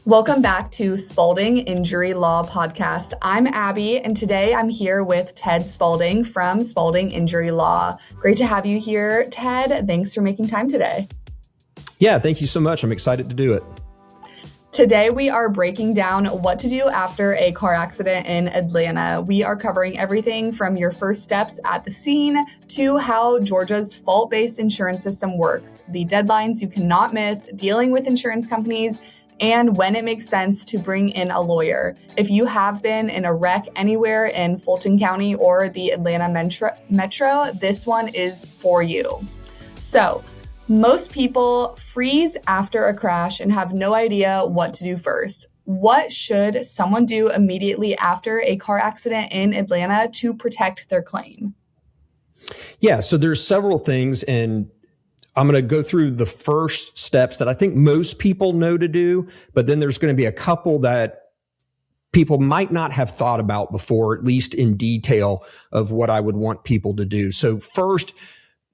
Welcome back to Spaulding Injury Law Podcast. I'm Abby, and today I'm here with Ted Spaulding from Spaulding Injury Law. Great to have you here, Ted. Thanks for making time today. Yeah, thank you so much. I'm excited to do it. Today, we are breaking down what to do after a car accident in Atlanta. We are covering everything from your first steps at the scene to how Georgia's fault-based insurance system works, the deadlines you cannot miss, dealing with insurance companies, and when it makes sense to bring in a lawyer. If you have been in a wreck anywhere in Fulton County or the Atlanta Metro, this one is for you. So, most people freeze after a crash and have no idea what to do first. What should someone do immediately after a car accident in Atlanta to protect their claim? Yeah, so there's several things, and I'm going to go through the first steps that I think most people know to do, but then there's going to be a couple that people might not have thought about before, at least in detail, of what I would want people to do. So first,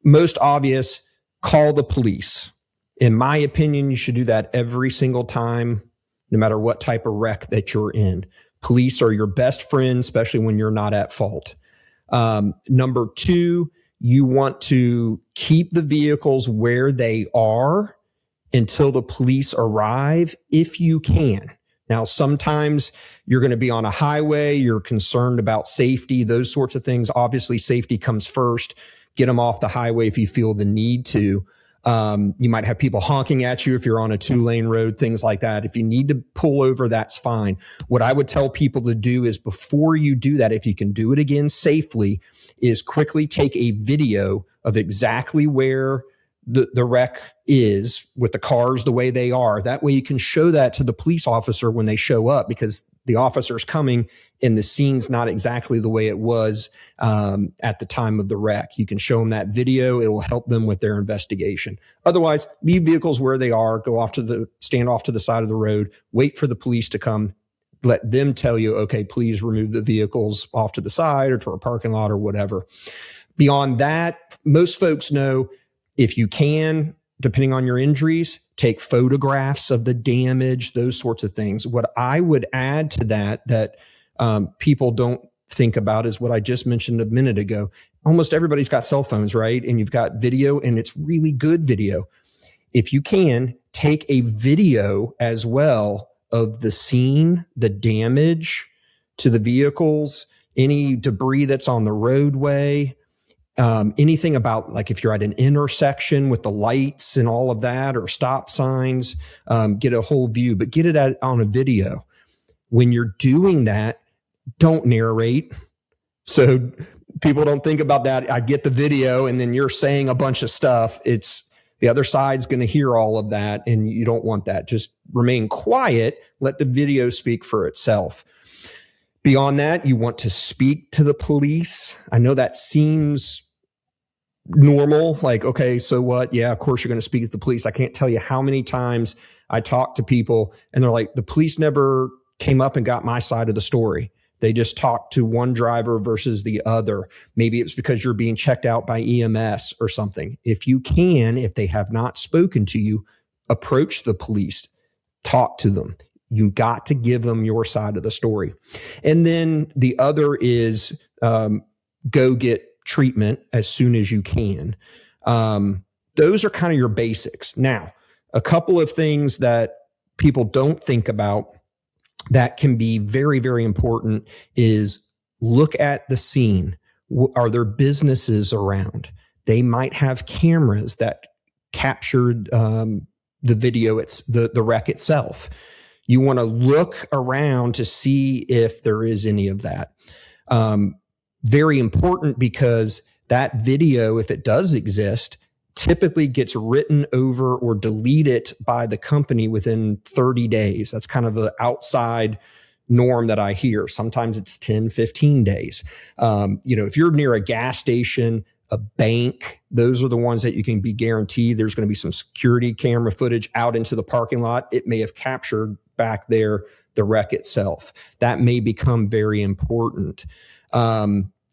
most obvious, call the police. In my opinion, you should do that every single time, no matter what type of wreck that you're in. Police are your best friend, especially when you're not at fault. Number two, you want to keep the vehicles where they are until the police arrive, if you can. Now, sometimes you're going to be on a highway, you're concerned about safety, those sorts of things. Obviously, safety comes first. Get them off the highway if you feel the need to. You might have people honking at you if you're on a 2-lane road, things like that. If you need to pull over, that's fine. What I would tell people to do is, before you do that, if you can do it again safely, is quickly take a video of exactly where the wreck is with the cars the way they are. That way you can show that to the police officer when they show up, because the officer's coming and the scene's not exactly the way it was at the time of the wreck. You can show them that video. It will help them with their investigation. Otherwise, leave vehicles where they are, stand off to the side of the road, wait for the police to come, let them tell you, okay, please remove the vehicles off to the side or to a parking lot or whatever. Beyond that, most folks know, if you can, depending on your injuries, take photographs of the damage, those sorts of things. What I would add to that people don't think about is what I just mentioned a minute ago. Almost everybody's got cell phones, right? And you've got video, and it's really good video. If you can, take a video as well of the scene, the damage to the vehicles, any debris that's on the roadway, anything about, like, if you're at an intersection with the lights and all of that, or stop signs, get a whole view, but get it on a video. When you're doing that, don't narrate. So people don't think about that. I get the video and then you're saying a bunch of stuff. It's the other side's going to hear all of that, and you don't want that. Just remain quiet. Let the video speak for itself. Beyond that, you want to speak to the police. I know that seems normal, like, okay, so what? Yeah, of course you're going to speak to the police. I can't tell you how many times I talk to people and they're like, the police never came up and got my side of the story. They just talked to one driver versus the other. Maybe it's because you're being checked out by EMS or something. If you can, if they have not spoken to you, approach the police, talk to them. You got to give them your side of the story. And then the other is go get treatment as soon as you can. Those are kind of your basics. Now, a couple of things that people don't think about that can be very, very important is look at the scene. Are there businesses around? They might have cameras that captured the video, the wreck itself. You want to look around to see if there is any of that. Very important, because that video, if it does exist, typically gets written over or deleted by the company within 30 days. That's kind of the outside norm that I hear. Sometimes it's 10, 15 days. If you're near a gas station, a bank, those are the ones that you can be guaranteed there's going to be some security camera footage out into the parking lot. It may have captured back there the wreck itself. That may become very important.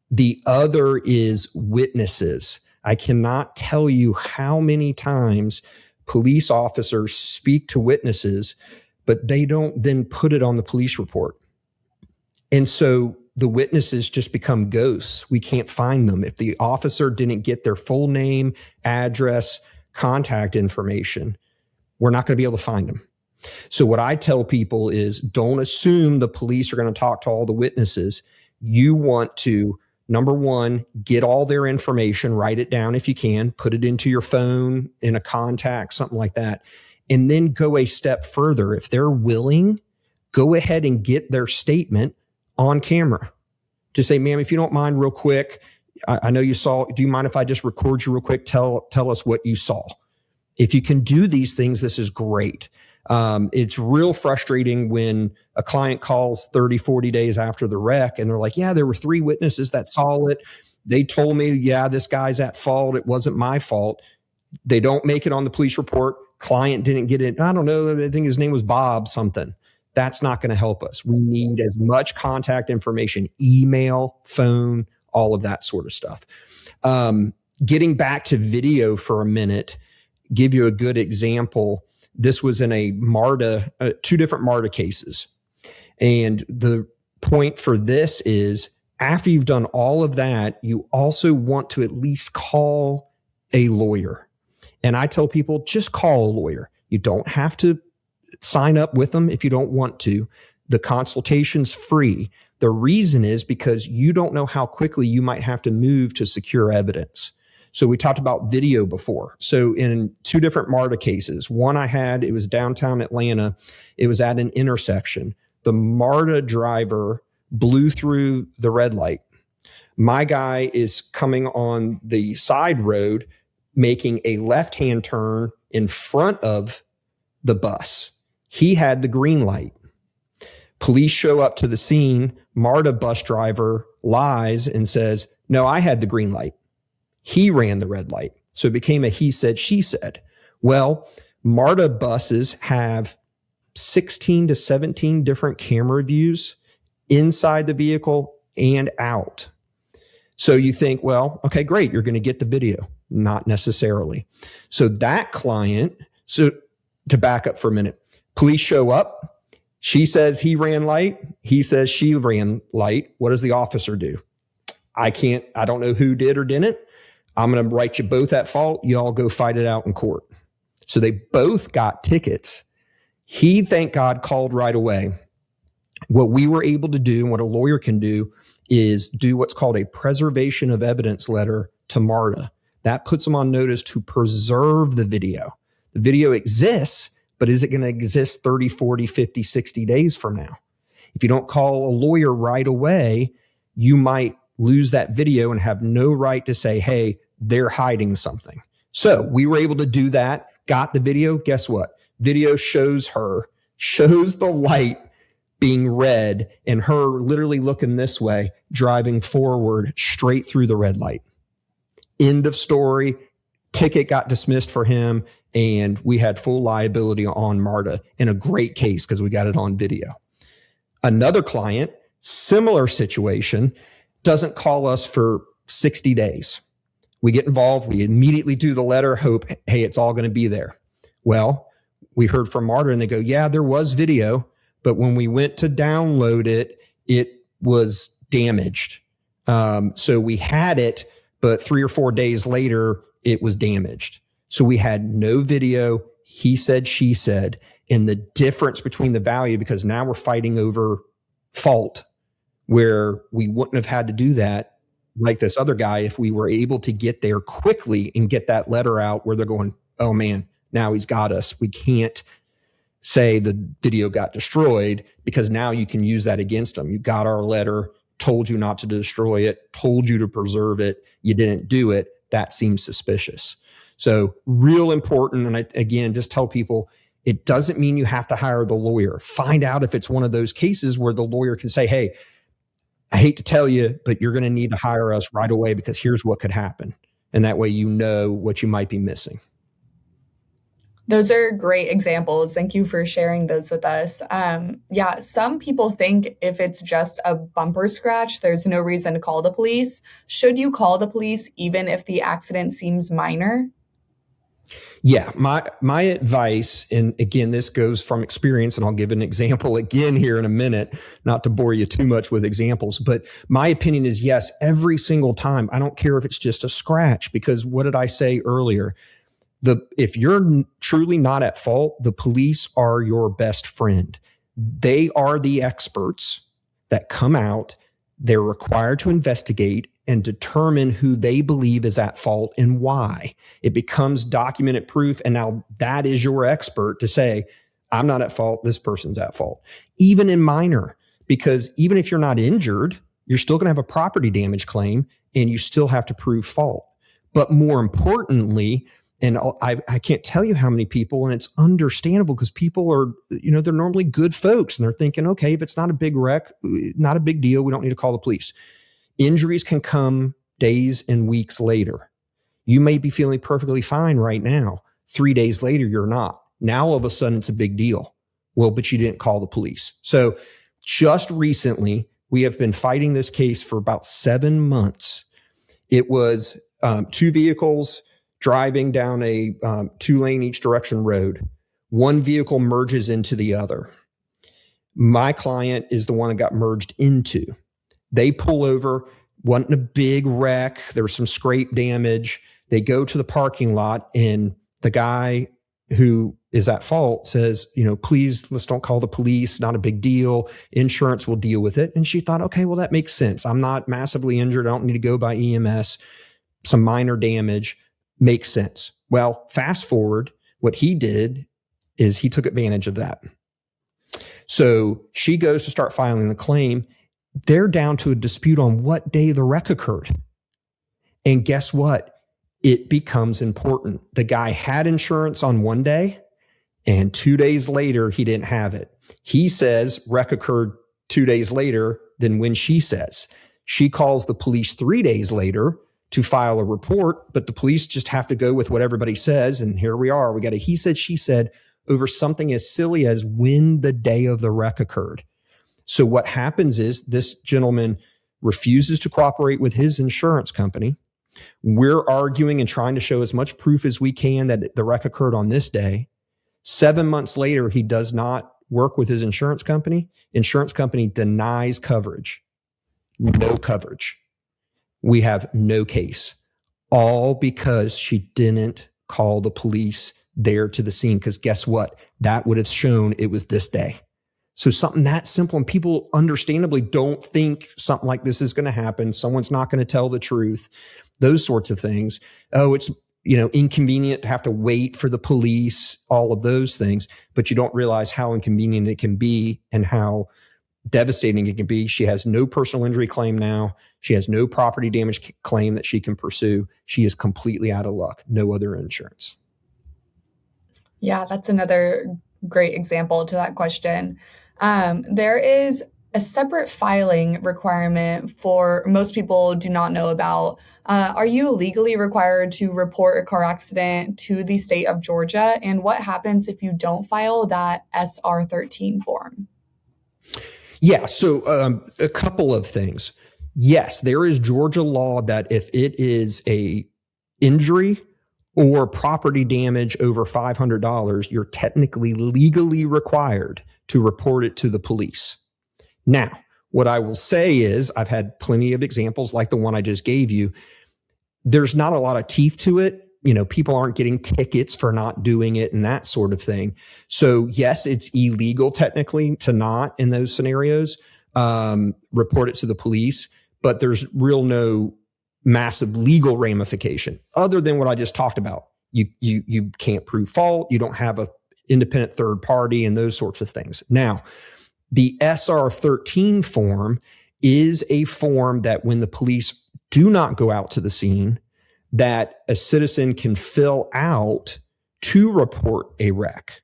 The other is witnesses. I cannot tell you how many times police officers speak to witnesses, but they don't then put it on the police report. And so the witnesses just become ghosts. We can't find them. If the officer didn't get their full name, address, contact information, we're not going to be able to find them. So what I tell people is, don't assume the police are going to talk to all the witnesses. You want to, number one, get all their information, write it down if you can, put it into your phone, in a contact, something like that. And then go a step further. If they're willing, go ahead and get their statement on camera. To say, ma'am, if you don't mind real quick, I know you saw, do you mind if I just record you real quick? Tell us what you saw. If you can do these things, this is great. It's real frustrating when a client calls 30, 40 days after the wreck and they're like, yeah, there were 3 witnesses that saw it. They told me, yeah, this guy's at fault. It wasn't my fault. They don't make it on the police report. Client didn't get it. I don't know. I think his name was Bob something. That's not going to help us. We need as much contact information, email, phone, all of that sort of stuff. Getting back to video for a minute, give you a good example. This was in a MARTA, 2 different MARTA cases. And the point for this is, after you've done all of that, you also want to at least call a lawyer. And I tell people, just call a lawyer. You don't have to sign up with them if you don't want to. The consultation's free. The reason is because you don't know how quickly you might have to move to secure evidence. So we talked about video before. So in 2 different MARTA cases, one I had, it was downtown Atlanta. It was at an intersection. The MARTA driver blew through the red light. My guy is coming on the side road, making a left-hand turn in front of the bus. He had the green light. Police show up to the scene. MARTA bus driver lies and says, no, I had the green light. He ran the red light. So it became a he said, she said. Well, MARTA buses have 16 to 17 different camera views inside the vehicle and out. So you think, well, okay, great. You're going to get the video. Not necessarily. So that client, so to back up for a minute, police show up. She says he ran light. He says she ran light. What does the officer do? I don't know who did or didn't. I'm going to write you both at fault. You all go fight it out in court. So they both got tickets. He, thank God, called right away. What we were able to do and what a lawyer can do is do what's called a preservation of evidence letter to MARTA. That puts them on notice to preserve the video. The video exists, but is it going to exist 30, 40, 50, 60 days from now? If you don't call a lawyer right away, you might lose that video and have no right to say, hey, they're hiding something. So we were able to do that, got the video. Guess what? Video shows the light being red and her literally looking this way, driving forward straight through the red light. End of story. Ticket got dismissed for him, and we had full liability on MARTA in a great case because we got it on video. Another client, similar situation, doesn't call us for 60 days. We get involved. We immediately do the letter, hope, hey, it's all going to be there. Well, we heard from MARTA and they go, yeah, there was video, but when we went to download it, it was damaged. So we had it, but 3 or 4 days later, it was damaged. So we had no video. He said, she said, and the difference between the value, because now we're fighting over fault where we wouldn't have had to do that like this other guy if we were able to get there quickly and get that letter out where they're going, oh man, now he's got us. We can't say the video got destroyed because now you can use that against them. You got our letter, told you not to destroy it, told you to preserve it. You didn't do it. That seems suspicious. So real important. And I, again, just tell people, it doesn't mean you have to hire the lawyer. Find out if it's one of those cases where the lawyer can say, hey, I hate to tell you, but you're going to need to hire us right away because here's what could happen. And that way you know what you might be missing. Those are great examples. Thank you for sharing those with us. Yeah, some people think if it's just a bumper scratch, there's no reason to call the police. Should you call the police even if the accident seems minor? Yeah, my advice, and again, this goes from experience, and I'll give an example again here in a minute, not to bore you too much with examples, but my opinion is yes, every single time. I don't care if it's just a scratch, because what did I say earlier? If you're truly not at fault, the police are your best friend. They are the experts that come out. They're required to investigate and determine who they believe is at fault and why. It becomes documented proof. And now that is your expert to say, I'm not at fault. This person's at fault. Even in minor, because even if you're not injured, you're still going to have a property damage claim and you still have to prove fault. But more importantly, and I can't tell you how many people, and it's understandable because people are, they're normally good folks and they're thinking, okay, if it's not a big wreck, not a big deal, we don't need to call the police. Injuries can come days and weeks later. You may be feeling perfectly fine right now. 3 days later, you're not. Now, all of a sudden, it's a big deal. Well, but you didn't call the police. So just recently, we have been fighting this case for about 7 months. It was 2 vehicles driving down a 2-lane each direction road. One vehicle merges into the other. My client is the one that got merged into. They pull over, wasn't a big wreck. There was some scrape damage. They go to the parking lot, and the guy who is at fault says, please, let's don't call the police. Not a big deal. Insurance will deal with it. And she thought, okay, well, that makes sense. I'm not massively injured. I don't need to go by EMS. Some minor damage makes sense. Well, fast forward, what he did is he took advantage of that. So she goes to start filing the claim. They're down to a dispute on what day the wreck occurred. And guess what? It becomes important. The guy had insurance on one day, and 2 days later, he didn't have it. He says wreck occurred 2 days later than when she says. She calls the police 3 days later to file a report, but the police just have to go with what everybody says. And here we are. We got a he said, she said over something as silly as when the day of the wreck occurred. So what happens is this gentleman refuses to cooperate with his insurance company. We're arguing and trying to show as much proof as we can that the wreck occurred on this day. 7 months later, he does not work with his insurance company. Insurance company denies coverage. No coverage. We have no case. All because she didn't call the police there to the scene. Because guess what? That would have shown it was this day. So something that simple, and people understandably don't think something like this is going to happen. Someone's not going to tell the truth. Those sorts of things. Oh, it's, inconvenient to have to wait for the police, all of those things. But you don't realize how inconvenient it can be and how devastating it can be. She has no personal injury claim now. She has no property damage claim that she can pursue. She is completely out of luck. No other insurance. Yeah, that's another great example to that question. There is a separate filing requirement for most people do not know about. Are you legally required to report a car accident to the state of Georgia? And what happens if you don't file that SR13 form? Yeah, so a couple of things. Yes, there is Georgia law that if it is a injury or property damage over $500, you're technically legally required to report it to the police. Now, what I will say is I've had plenty of examples like the one I just gave you. There's not a lot of teeth to it. People aren't getting tickets for not doing it and that sort of thing. So yes, it's illegal technically to not in those scenarios report it to the police, but there's no massive legal ramification other than what I just talked about. You can't prove fault. You don't have a independent third party and those sorts of things. Now, the SR13 form is a form that when the police do not go out to the scene, that a citizen can fill out to report a wreck.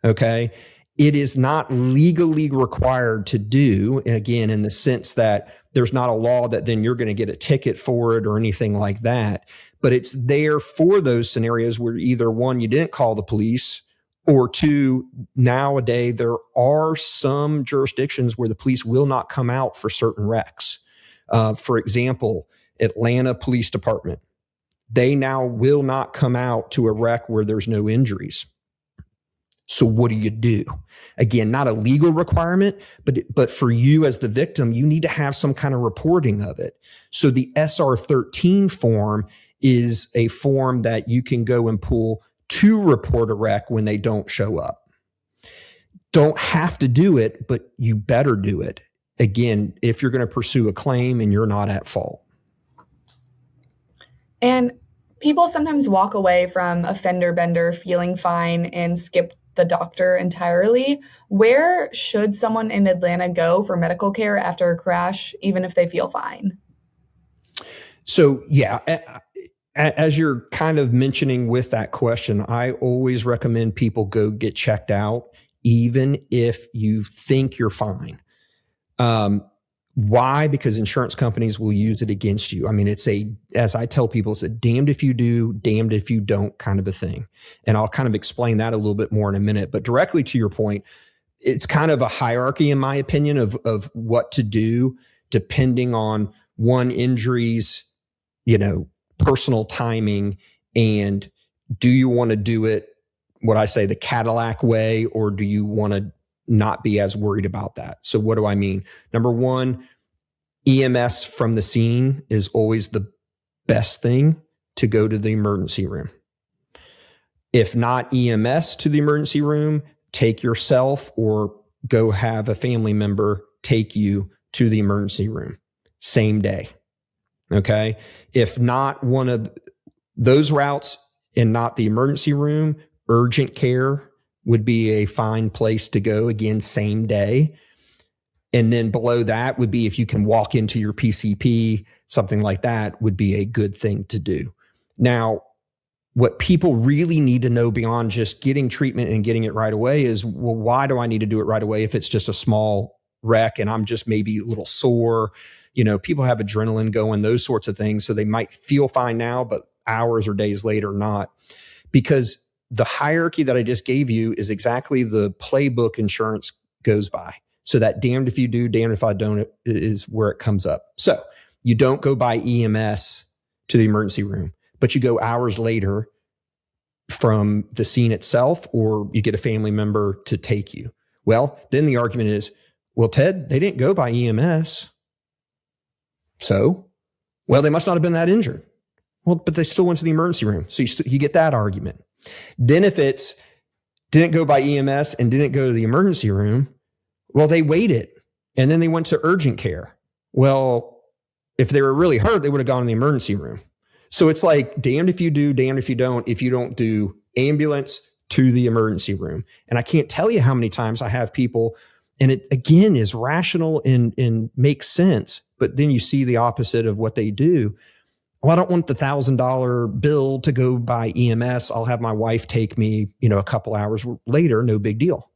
Okay. It is not legally required to do, again, in the sense that there's not a law that then you're going to get a ticket for it or anything like that. But it's there for those scenarios where either one, you didn't call the police, or two, nowadays there are some jurisdictions where the police will not come out for certain wrecks. For example, Atlanta Police Department. they now will not come out to a wreck where there's no injuries. So what do you do? Again, not a legal requirement, but for you as the victim, you need to have some kind of reporting of it. So the SR13 form is a form that you can go and pull to report a wreck when they don't show up. Don't have to do it, but you better do it. Again, if you're going to pursue a claim and you're not at fault. And people sometimes walk away from a fender bender feeling fine and skip the doctor entirely. Where should someone in Atlanta go for medical care after a crash, even if they feel fine? So, yeah, as you're kind of mentioning with that question, I always recommend people go get checked out, even if you think you're fine. Why? Because insurance companies will use it against you. I mean, as I tell people, it's a damned if you do, damned if you don't kind of a thing. And I'll kind of explain that a little bit more in a minute. But directly to your point, it's kind of a hierarchy, in my opinion, of what to do depending on one, injuries, personal timing, and do you want to do it, what I say, the Cadillac way, or do you want to not be as worried about that? So what do I mean? Number one, EMS from the scene is always the best thing to go to the emergency room. If not EMS to the emergency room, take yourself or go have a family member take you to the emergency room same day. Okay. If not one of those routes and not the emergency room, urgent care would be a fine place to go, again, same day. And then below that would be if you can walk into your PCP, something like that would be a good thing to do. Now, what people really need to know beyond just getting treatment and getting it right away is, well, why do I need to do it right away if it's just a small wreck and I'm just maybe a little sore? People have adrenaline going, those sorts of things. So they might feel fine now, but hours or days later, not. Because the hierarchy that I just gave you is exactly the playbook insurance goes by. So that damned if you do, damned if I don't is where it comes up. So you don't go by EMS to the emergency room, but you go hours later from the scene itself, or you get a family member to take you. Well, then the argument is, well, Ted, they didn't go by EMS. So, well, they must not have been that injured. Well, but they still went to the emergency room. So you get that argument. Then if it's didn't go by EMS and didn't go to the emergency room, well, they waited and then they went to urgent care. Well, if they were really hurt, they would have gone to the emergency room. So it's like damned if you do, damned if you don't do ambulance to the emergency room. And I can't tell you how many times I have people, and it again is rational and makes sense, but then you see the opposite of what they do. Well, I don't want the $1,000 bill to go by EMS. I'll have my wife take me, a couple hours later, no big deal.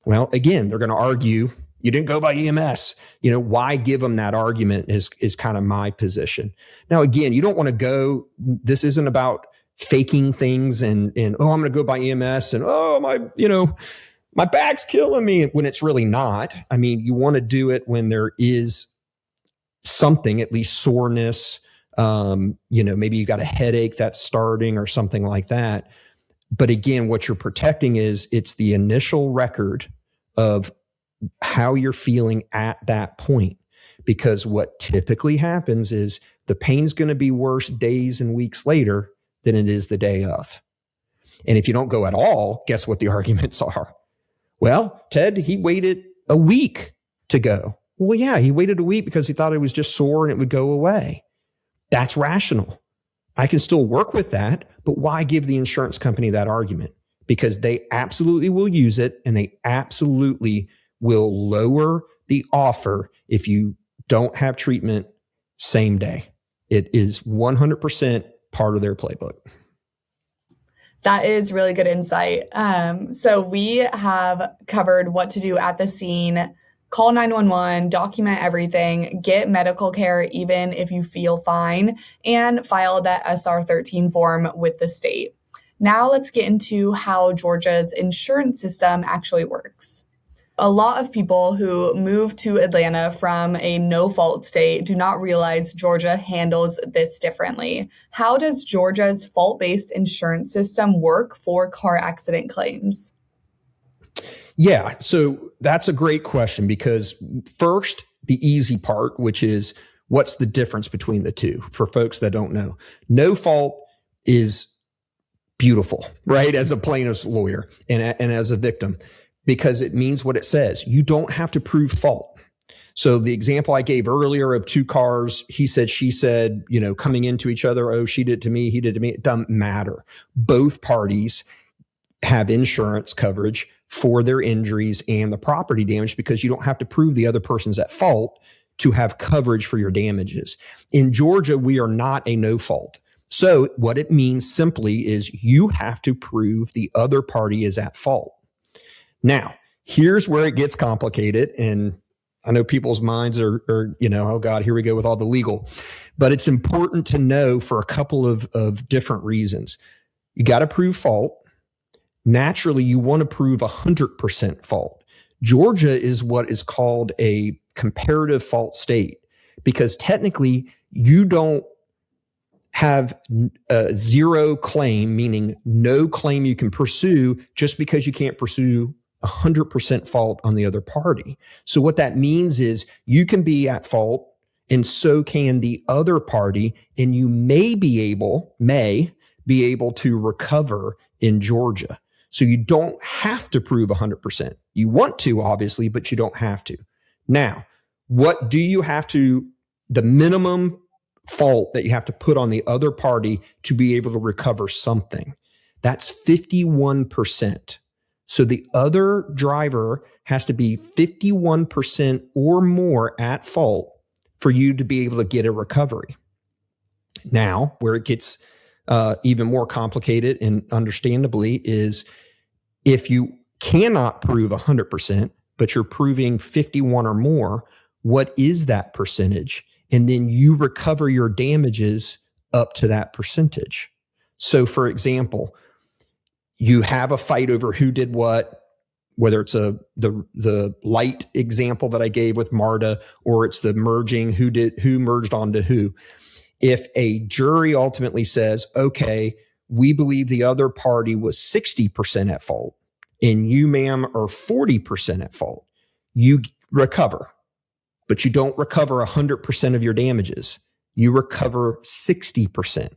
Well, again, they're going to argue, you didn't go by EMS. Why give them that argument is kind of my position. Now, again, you don't want to go, this isn't about faking things and I'm going to go by EMS and, my back's killing me when it's really not. I mean, you want to do it when there is something, at least soreness. Maybe you got a headache that's starting or something like that. But again, what you're protecting is it's the initial record of how you're feeling at that point. Because what typically happens is the pain's going to be worse days and weeks later than it is the day of. And if you don't go at all, guess what the arguments are? Well, Ted, he waited a week to go. Well, yeah, he waited a week because he thought it was just sore and it would go away. That's rational. I can still work with that, but why give the insurance company that argument? Because they absolutely will use it and they absolutely will lower the offer if you don't have treatment same day. It is 100% part of their playbook. That is really good insight. So we have covered what to do at the scene. Call 911, document everything, get medical care even if you feel fine, and file that SR13 form with the state. Now let's get into how Georgia's insurance system actually works. A lot of people who move to Atlanta from a no-fault state do not realize Georgia handles this differently. How does Georgia's fault-based insurance system work for car accident claims? Yeah, so that's a great question because first, the easy part, which is what's the difference between the two for folks that don't know. No fault is beautiful, right? As a plaintiff's lawyer and as a victim, because it means what it says. You don't have to prove fault. So the example I gave earlier of two cars, he said, she said, coming into each other, oh, she did it to me, he did it to me. It doesn't matter. Both parties have insurance coverage for their injuries and the property damage because you don't have to prove the other person's at fault to have coverage for your damages. In Georgia, we are not a no fault. So what it means simply is you have to prove the other party is at fault. Now, here's where it gets complicated. And I know people's minds are, oh God, here we go with all the legal. But it's important to know for a couple of different reasons. You got to prove fault. Naturally, you want to prove 100% fault. Georgia is what is called a comparative fault state because technically you don't have a zero claim, meaning no claim you can pursue just because you can't pursue 100% fault on the other party. So what that means is you can be at fault and so can the other party, and you may be able to recover in Georgia. So you don't have to prove 100%. You want to, obviously, but you don't have to. Now, what do you have to, the minimum fault that you have to put on the other party to be able to recover something? That's 51%. So the other driver has to be 51% or more at fault for you to be able to get a recovery. Now, where it gets even more complicated and understandably is if you cannot prove 100%, but you're proving 51 or more, what is that percentage? And then you recover your damages up to that percentage. So for example, you have a fight over who did what, whether it's the light example that I gave with Marta, or it's the merging, who merged onto who. If a jury ultimately says, okay, we believe the other party was 60% at fault and you, ma'am, are 40% at fault, you recover, but you don't recover 100% of your damages. You recover 60%,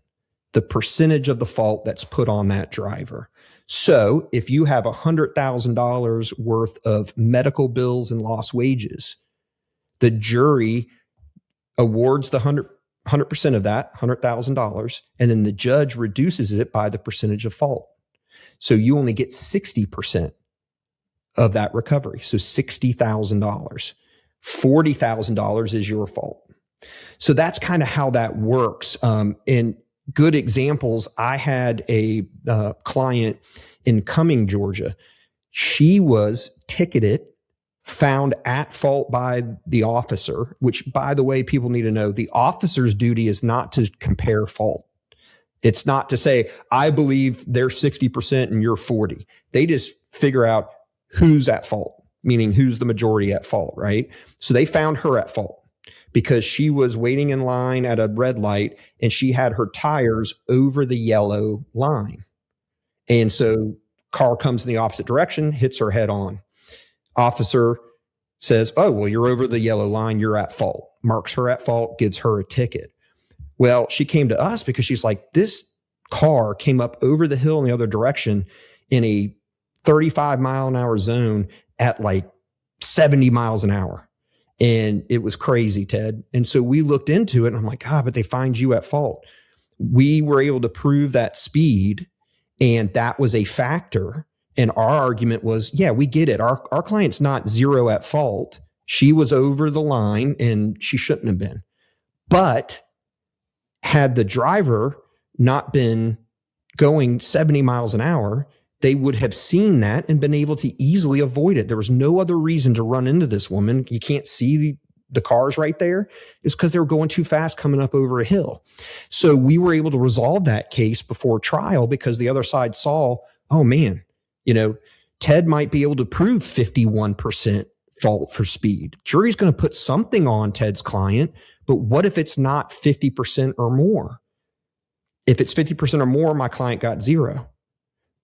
the percentage of the fault that's put on that driver. So if you have $100,000 worth of medical bills and lost wages, the jury awards the 100% of that, $100,000, and then the judge reduces it by the percentage of fault. So you only get 60% of that recovery. So $60,000. $40,000 is your fault. So that's kind of how that works. And good examples, I had a client in Cumming, Georgia. She was ticketed, found at fault by the officer, which, by the way, people need to know the officer's duty is not to compare fault. It's not to say, I believe they're 60% and you're 40. They just figure out who's at fault, meaning who's the majority at fault, right? So they found her at fault because she was waiting in line at a red light and she had her tires over the yellow line. And so car comes in the opposite direction, hits her head on. Officer says, oh, well, you're over the yellow line, you're at fault. Marks her at fault, gives her a ticket. Well, she came to us because she's like, this car came up over the hill in the other direction in a 35 mile an hour zone at like 70 miles an hour. And it was crazy, Ted. And so we looked into it and I'm like, but they find you at fault. We were able to prove that speed and that was a factor. And our argument was, yeah, we get it. Our client's not zero at fault. She was over the line and she shouldn't have been. But had the driver not been going 70 miles an hour, they would have seen that and been able to easily avoid it. There was no other reason to run into this woman. You can't see the cars right there. It's because they were going too fast coming up over a hill. So we were able to resolve that case before trial because the other side saw, oh man, Ted might be able to prove 51% fault for speed. Jury's going to put something on Ted's client, but what if it's not 50% or more? If it's 50% or more, my client got zero,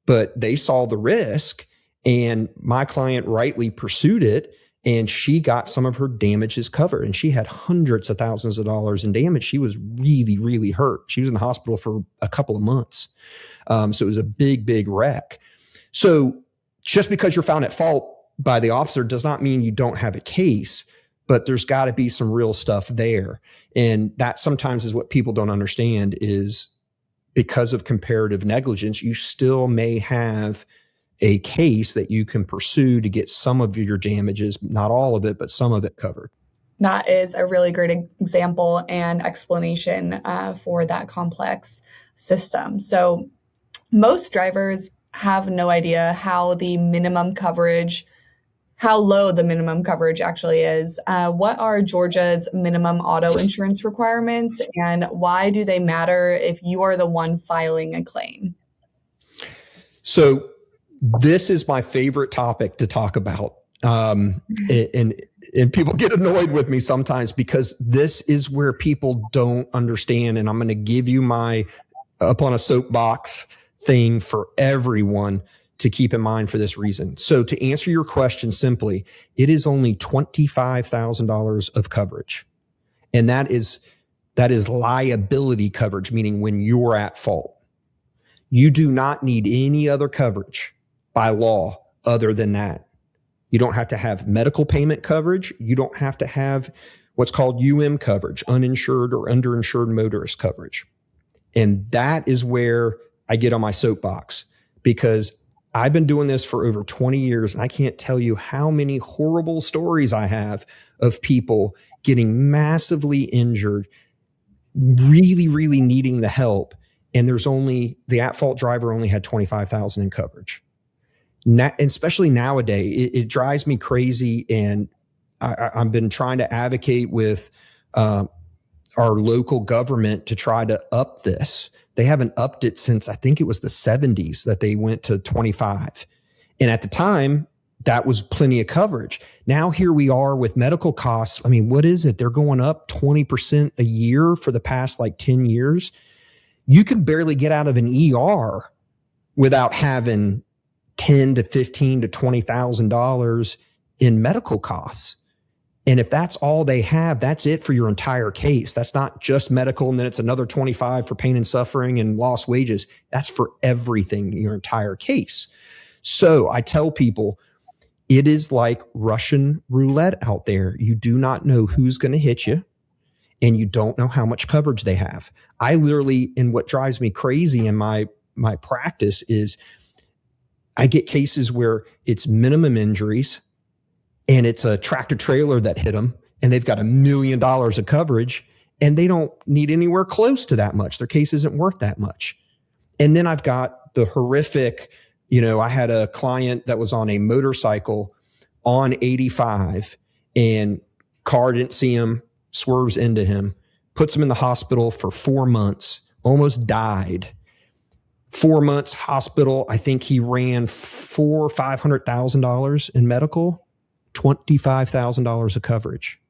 but they saw the risk and my client rightly pursued it, and she got some of her damages covered, and she had hundreds of thousands of dollars in damage. She was really, really hurt. She was in the hospital for a couple of months. So it was a big, big wreck. So just because you're found at fault by the officer does not mean you don't have a case, but there's got to be some real stuff there. And that sometimes is what people don't understand is because of comparative negligence, you still may have a case that you can pursue to get some of your damages, not all of it, but some of it covered. That is a really great example and explanation for that complex system. So most drivers have no idea how low the minimum coverage actually is. What are Georgia's minimum auto insurance requirements, and why do they matter if you are the one filing a claim? So this is my favorite topic to talk about. And people get annoyed with me sometimes because this is where people don't understand. And I'm going to give you my up on a soapbox thing for everyone to keep in mind for this reason. So to answer your question simply, it is only $25,000 of coverage. And that is liability coverage, meaning when you're at fault. You do not need any other coverage by law other than that. You don't have to have medical payment coverage. You don't have to have what's called coverage, uninsured or underinsured motorist coverage. And that is where I get on my soapbox, because I've been doing this for over 20 years, and I can't tell you how many horrible stories I have of people getting massively injured, really, really needing the help. And the at-fault driver only had $25,000 in coverage. Especially nowadays, it drives me crazy. And I've been trying to advocate with our local government to try to up this. They haven't upped it since I think it was the 70s that they went to 25. And at the time, that was plenty of coverage. Now here we are with medical costs. I mean, what is it? They're going up 20% a year for the past 10 years. You can barely get out of an ER without having $10 to $15 to $20,000 in medical costs. And if that's all they have, that's it for your entire case. That's not just medical, and then it's another 25 for pain and suffering and lost wages. That's for everything, your entire case. So I tell people, it is like Russian roulette out there. You do not know who's going to hit you, and you don't know how much coverage they have. I literally, and what drives me crazy in my practice is I get cases where it's minimum injuries, and it's a tractor trailer that hit them, and they've got $1 million of coverage, and they don't need anywhere close to that much. Their case isn't worth that much. And then I've got the horrific, I had a client that was on a motorcycle on 85, and car didn't see him, swerves into him, puts him in the hospital for 4 months, almost died. 4 months hospital. I think he ran $400,000 or $500,000 in medical. $25,000 of coverage.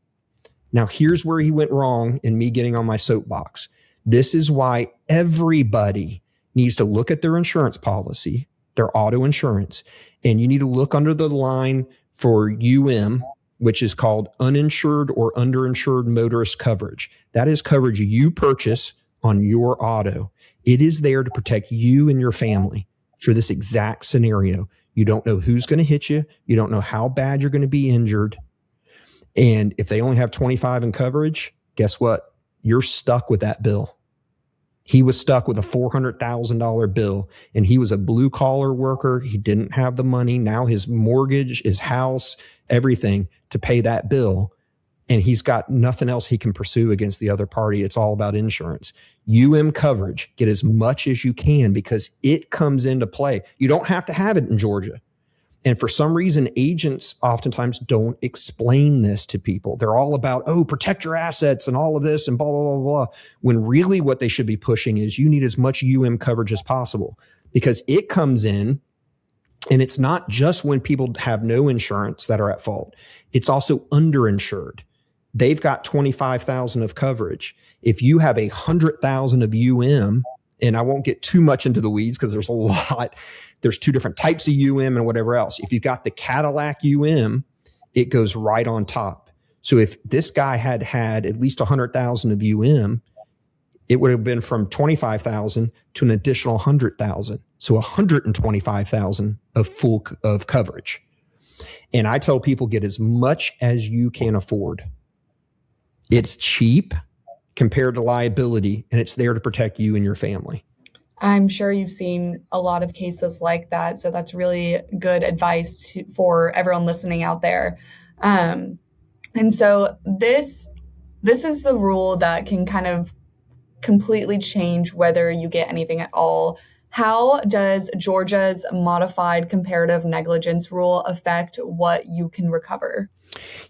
Now, here's where he went wrong in me getting on my soapbox. This is why everybody needs to look at their insurance policy, their auto insurance, and you need to look under the line for which is called uninsured or underinsured motorist coverage. That is coverage you purchase on your auto. It is there to protect you and your family for this exact scenario. You don't know who's going to hit you. You don't know how bad you're going to be injured. And if they only have 25 in coverage, guess what? You're stuck with that bill. He was stuck with a $400,000 bill, and he was a blue collar worker. He didn't have the money. Now his mortgage, his house, everything to pay that bill. And he's got nothing else he can pursue against the other party. It's all about insurance. coverage, get as much as you can because it comes into play. You don't have to have it in Georgia. And for some reason, agents oftentimes don't explain this to people. They're all about, protect your assets and all of this and blah, blah, blah, blah. When really what they should be pushing is you need as much coverage as possible because it comes in And it's not just when people have no insurance that are at fault. It's also underinsured. They've got 25,000 of coverage. If you have 100,000 of UM, and I won't get too much into the weeds because there's a lot, there's two different types of UM and whatever else. If you've got the Cadillac UM, it goes right on top. So if this guy had at least 100,000 of UM, it would have been from 25,000 to an additional 100,000. So 125,000 of coverage. And I tell people, get as much as you can afford. It's cheap compared to liability, and it's there to protect you and your family. I'm sure you've seen a lot of cases like that. So that's really good advice for everyone listening out there. And so this is the rule that can kind of completely change whether you get anything at all. How does Georgia's modified comparative negligence rule affect what you can recover?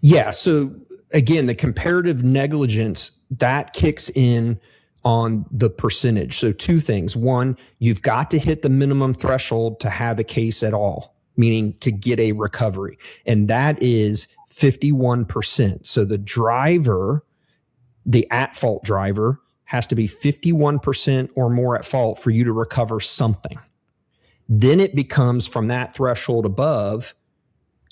Yeah. So again, the comparative negligence, that kicks in on the percentage. So two things. One, you've got to hit the minimum threshold to have a case at all, meaning to get a recovery. And that is 51%. So the driver, the at-fault driver, has to be 51% or more at fault for you to recover something. Then it becomes, from that threshold above,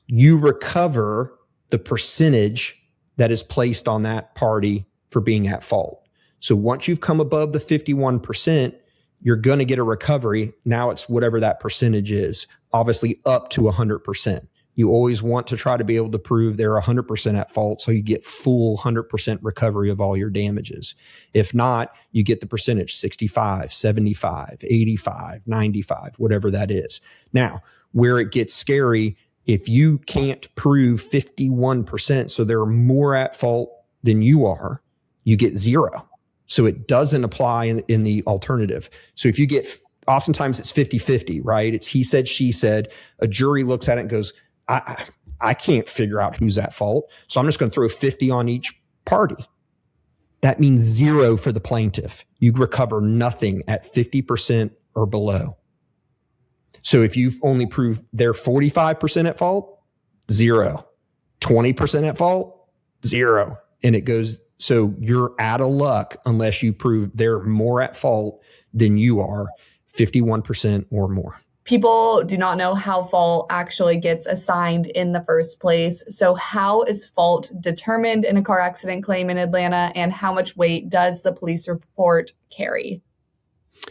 you recover the percentage that is placed on that party for being at fault. So once you've come above the 51%, you're going to get a recovery. Now it's whatever that percentage is, obviously up to 100%. You always want to try to be able to prove they're 100% at fault so you get full 100% recovery of all your damages. If not, you get the percentage, 65, 75, 85, 95, whatever that is. Now, where it gets scary, if you can't prove 51%, so they're more at fault than you are, you get zero. So it doesn't apply in the alternative. So if you get, oftentimes it's 50-50, right? It's he said, she said. A jury looks at it and goes, I can't figure out who's at fault, so I'm just going to throw 50 on each party. That means zero for the plaintiff. You recover nothing at 50% or below. So if you only prove they're 45% at fault, zero. 20% at fault, zero. And it goes, so you're out of luck unless you prove they're more at fault than you are, 51% or more. People do not know how fault actually gets assigned in the first place. So how is fault determined in a car accident claim in Atlanta, and how much weight does the police report carry?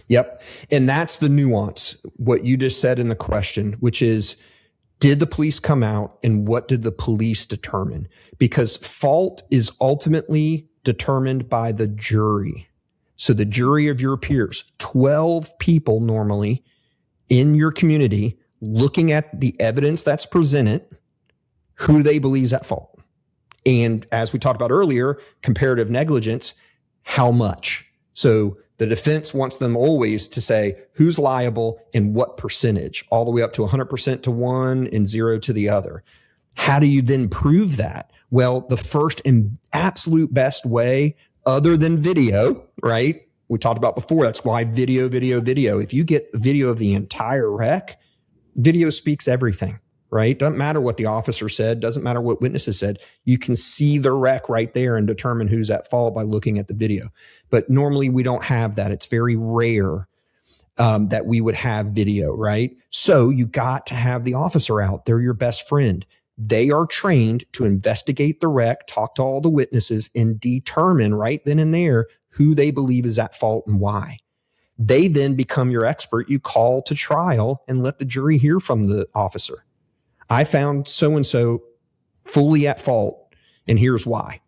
Yep. And that's the nuance, what you just said in the question, which is, did the police come out and what did the police determine? Because fault is ultimately determined by the jury. So the jury of your peers, 12 people normally in your community, looking at the evidence that's presented, who they believe is at fault. And as we talked about earlier, comparative negligence, how much? So the defense wants them always to say who's liable and what percentage, all the way up to 100% to one and zero to the other. How do you then prove that? Well, the first and absolute best way, other than video, right? We talked about before. That's why video. If you get video of the entire wreck, video speaks everything, right? Doesn't matter what the officer said. Doesn't matter what witnesses said. You can see the wreck right there and determine who's at fault by looking at the video. But normally we don't have that. It's very rare that we would have video, right? So you got to have the officer out. They're your best friend. They are trained to investigate the wreck, talk to all the witnesses, and determine right then and there who they believe is at fault and why. They then become your expert. You call to trial and let the jury hear from the officer. I found so-and-so fully at fault, and here's why.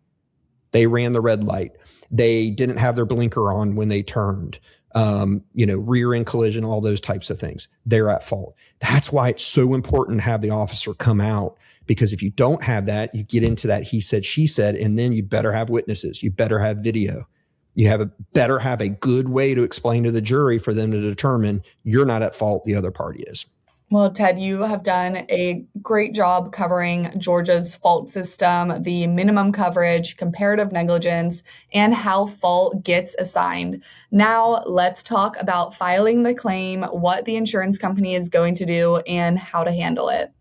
They ran the red light. They didn't have their blinker on when they turned, rear end collision, all those types of things. They're at fault. That's why it's so important to have the officer come out, because if you don't have that, you get into that he said, she said, and then you better have witnesses. You better have video. You better have a good way to explain to the jury for them to determine you're not at fault, the other party is. Well, Ted, you have done a great job covering Georgia's fault system, the minimum coverage, comparative negligence, and how fault gets assigned. Now, let's talk about filing the claim, what the insurance company is going to do, and how to handle it.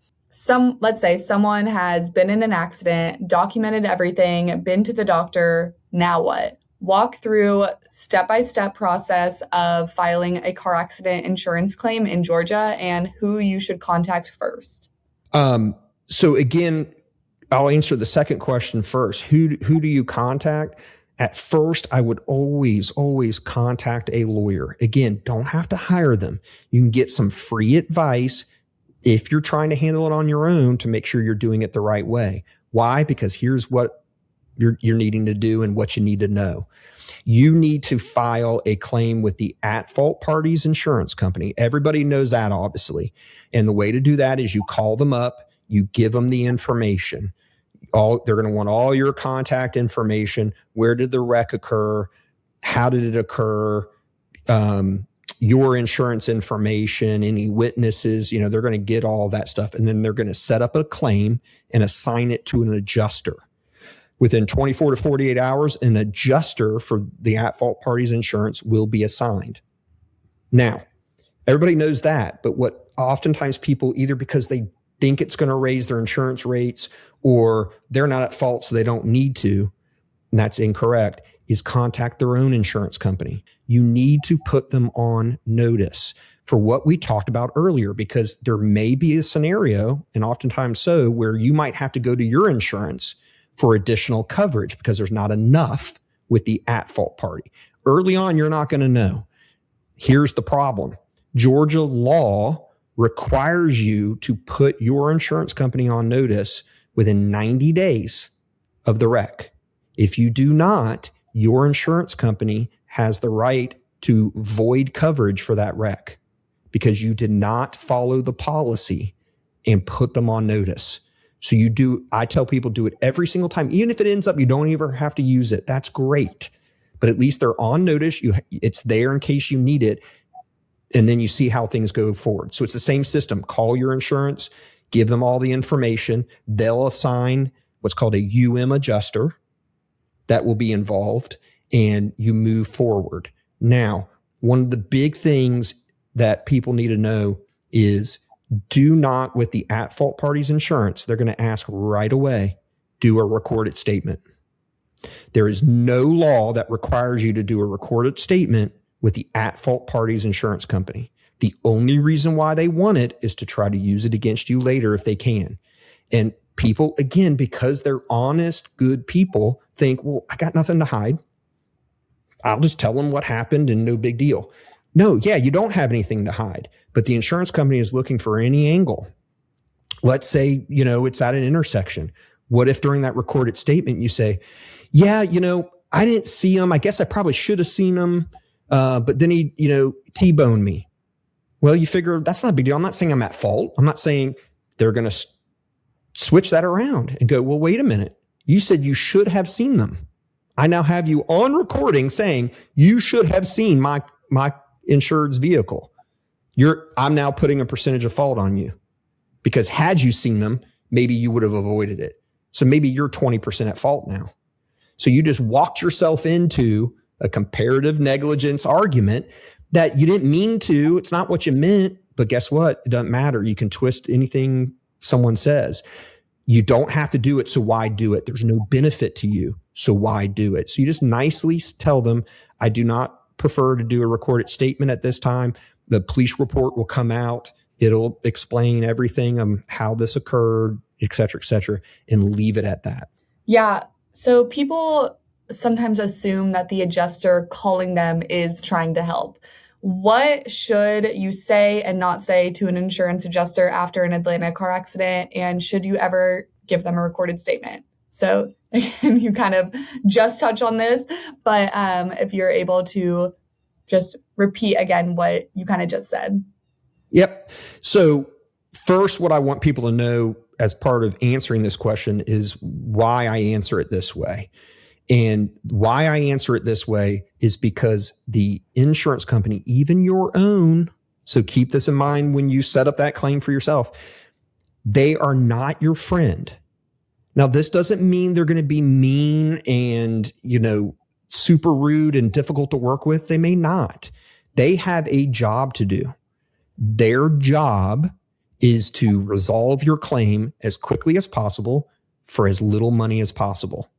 Let's say someone has been in an accident, documented everything, been to the doctor. Now what? Walk through step-by-step process of filing a car accident insurance claim in Georgia and who you should contact first. So again, I'll answer the second question first. Who do you contact? At first, I would always contact a lawyer. Again, don't have to hire them. You can get some free advice if you're trying to handle it on your own to make sure you're doing it the right way. Why? Because here's what you're needing to do and what you need to know. You need to file a claim with the at-fault party's insurance company. Everybody knows that, obviously. And the way to do that is you call them up, you give them the information. They're going to want all your contact information. Where did the wreck occur? How did it occur? Your insurance information, any witnesses, they're going to get all that stuff. And then they're going to set up a claim and assign it to an adjuster. Within 24 to 48 hours, an adjuster for the at-fault party's insurance will be assigned. Now, everybody knows that, but what oftentimes people, either because they think it's going to raise their insurance rates or they're not at fault so they don't need to, and that's incorrect, is contact their own insurance company. You need to put them on notice for what we talked about earlier, because there may be a scenario, and oftentimes so, where you might have to go to your insurance for additional coverage because there's not enough with the at-fault party. Early on, you're not going to know. Here's the problem. Georgia law requires you to put your insurance company on notice within 90 days of the wreck. If you do not, your insurance company has the right to void coverage for that wreck because you did not follow the policy and put them on notice. So I tell people do it every single time. Even if it ends up you don't even have to use it, that's great. But at least they're on notice. It's there in case you need it. And then you see how things go forward. So it's the same system. Call your insurance, give them all the information. They'll assign what's called a adjuster that will be involved, and you move forward. Now, one of the big things that people need to know is do not, with the at-fault party's insurance, they're going to ask right away, do a recorded statement. There is no law that requires you to do a recorded statement with the at-fault party's insurance company. The only reason why they want it is to try to use it against you later if they can. And people, again, because they're honest, good people, think, well, I got nothing to hide. I'll just tell them what happened and no big deal. No, yeah, you don't have anything to hide, but the insurance company is looking for any angle. Let's say, it's at an intersection. What if during that recorded statement you say, yeah, I didn't see him. I guess I probably should have seen him. But then he, T-boned me. Well, you figure that's not a big deal. I'm not saying I'm at fault. I'm not saying they're going to switch that around and go, well, wait a minute. You said you should have seen them. I now have you on recording saying you should have seen my insured's vehicle. I'm now putting a percentage of fault on you because had you seen them, maybe you would have avoided it. So maybe you're 20% at fault now. So you just walked yourself into a comparative negligence argument that you didn't mean to. It's not what you meant, but guess what? It doesn't matter. You can twist anything someone says. You don't have to do it, so why do it? There's no benefit to you, so why do it? So you just nicely tell them, I do not prefer to do a recorded statement at this time. The police report will come out. It'll explain everything, how this occurred, et cetera, and leave it at that. Yeah. So people sometimes assume that the adjuster calling them is trying to help. What should you say and not say to an insurance adjuster after an Atlanta car accident? And should you ever give them a recorded statement? So again, you kind of just touch on this, but if you're able to just repeat again what you kind of just said. Yep. So first, what I want people to know as part of answering this question is why I answer it this way. And why I answer it this way is because the insurance company, even your own, So keep this in mind when you set up that claim for yourself. They are not your friend. Now, this doesn't mean they're going to be mean and, super rude and difficult to work with. They may not. They have a job to do. Their job is to resolve your claim as quickly as possible for as little money as possible.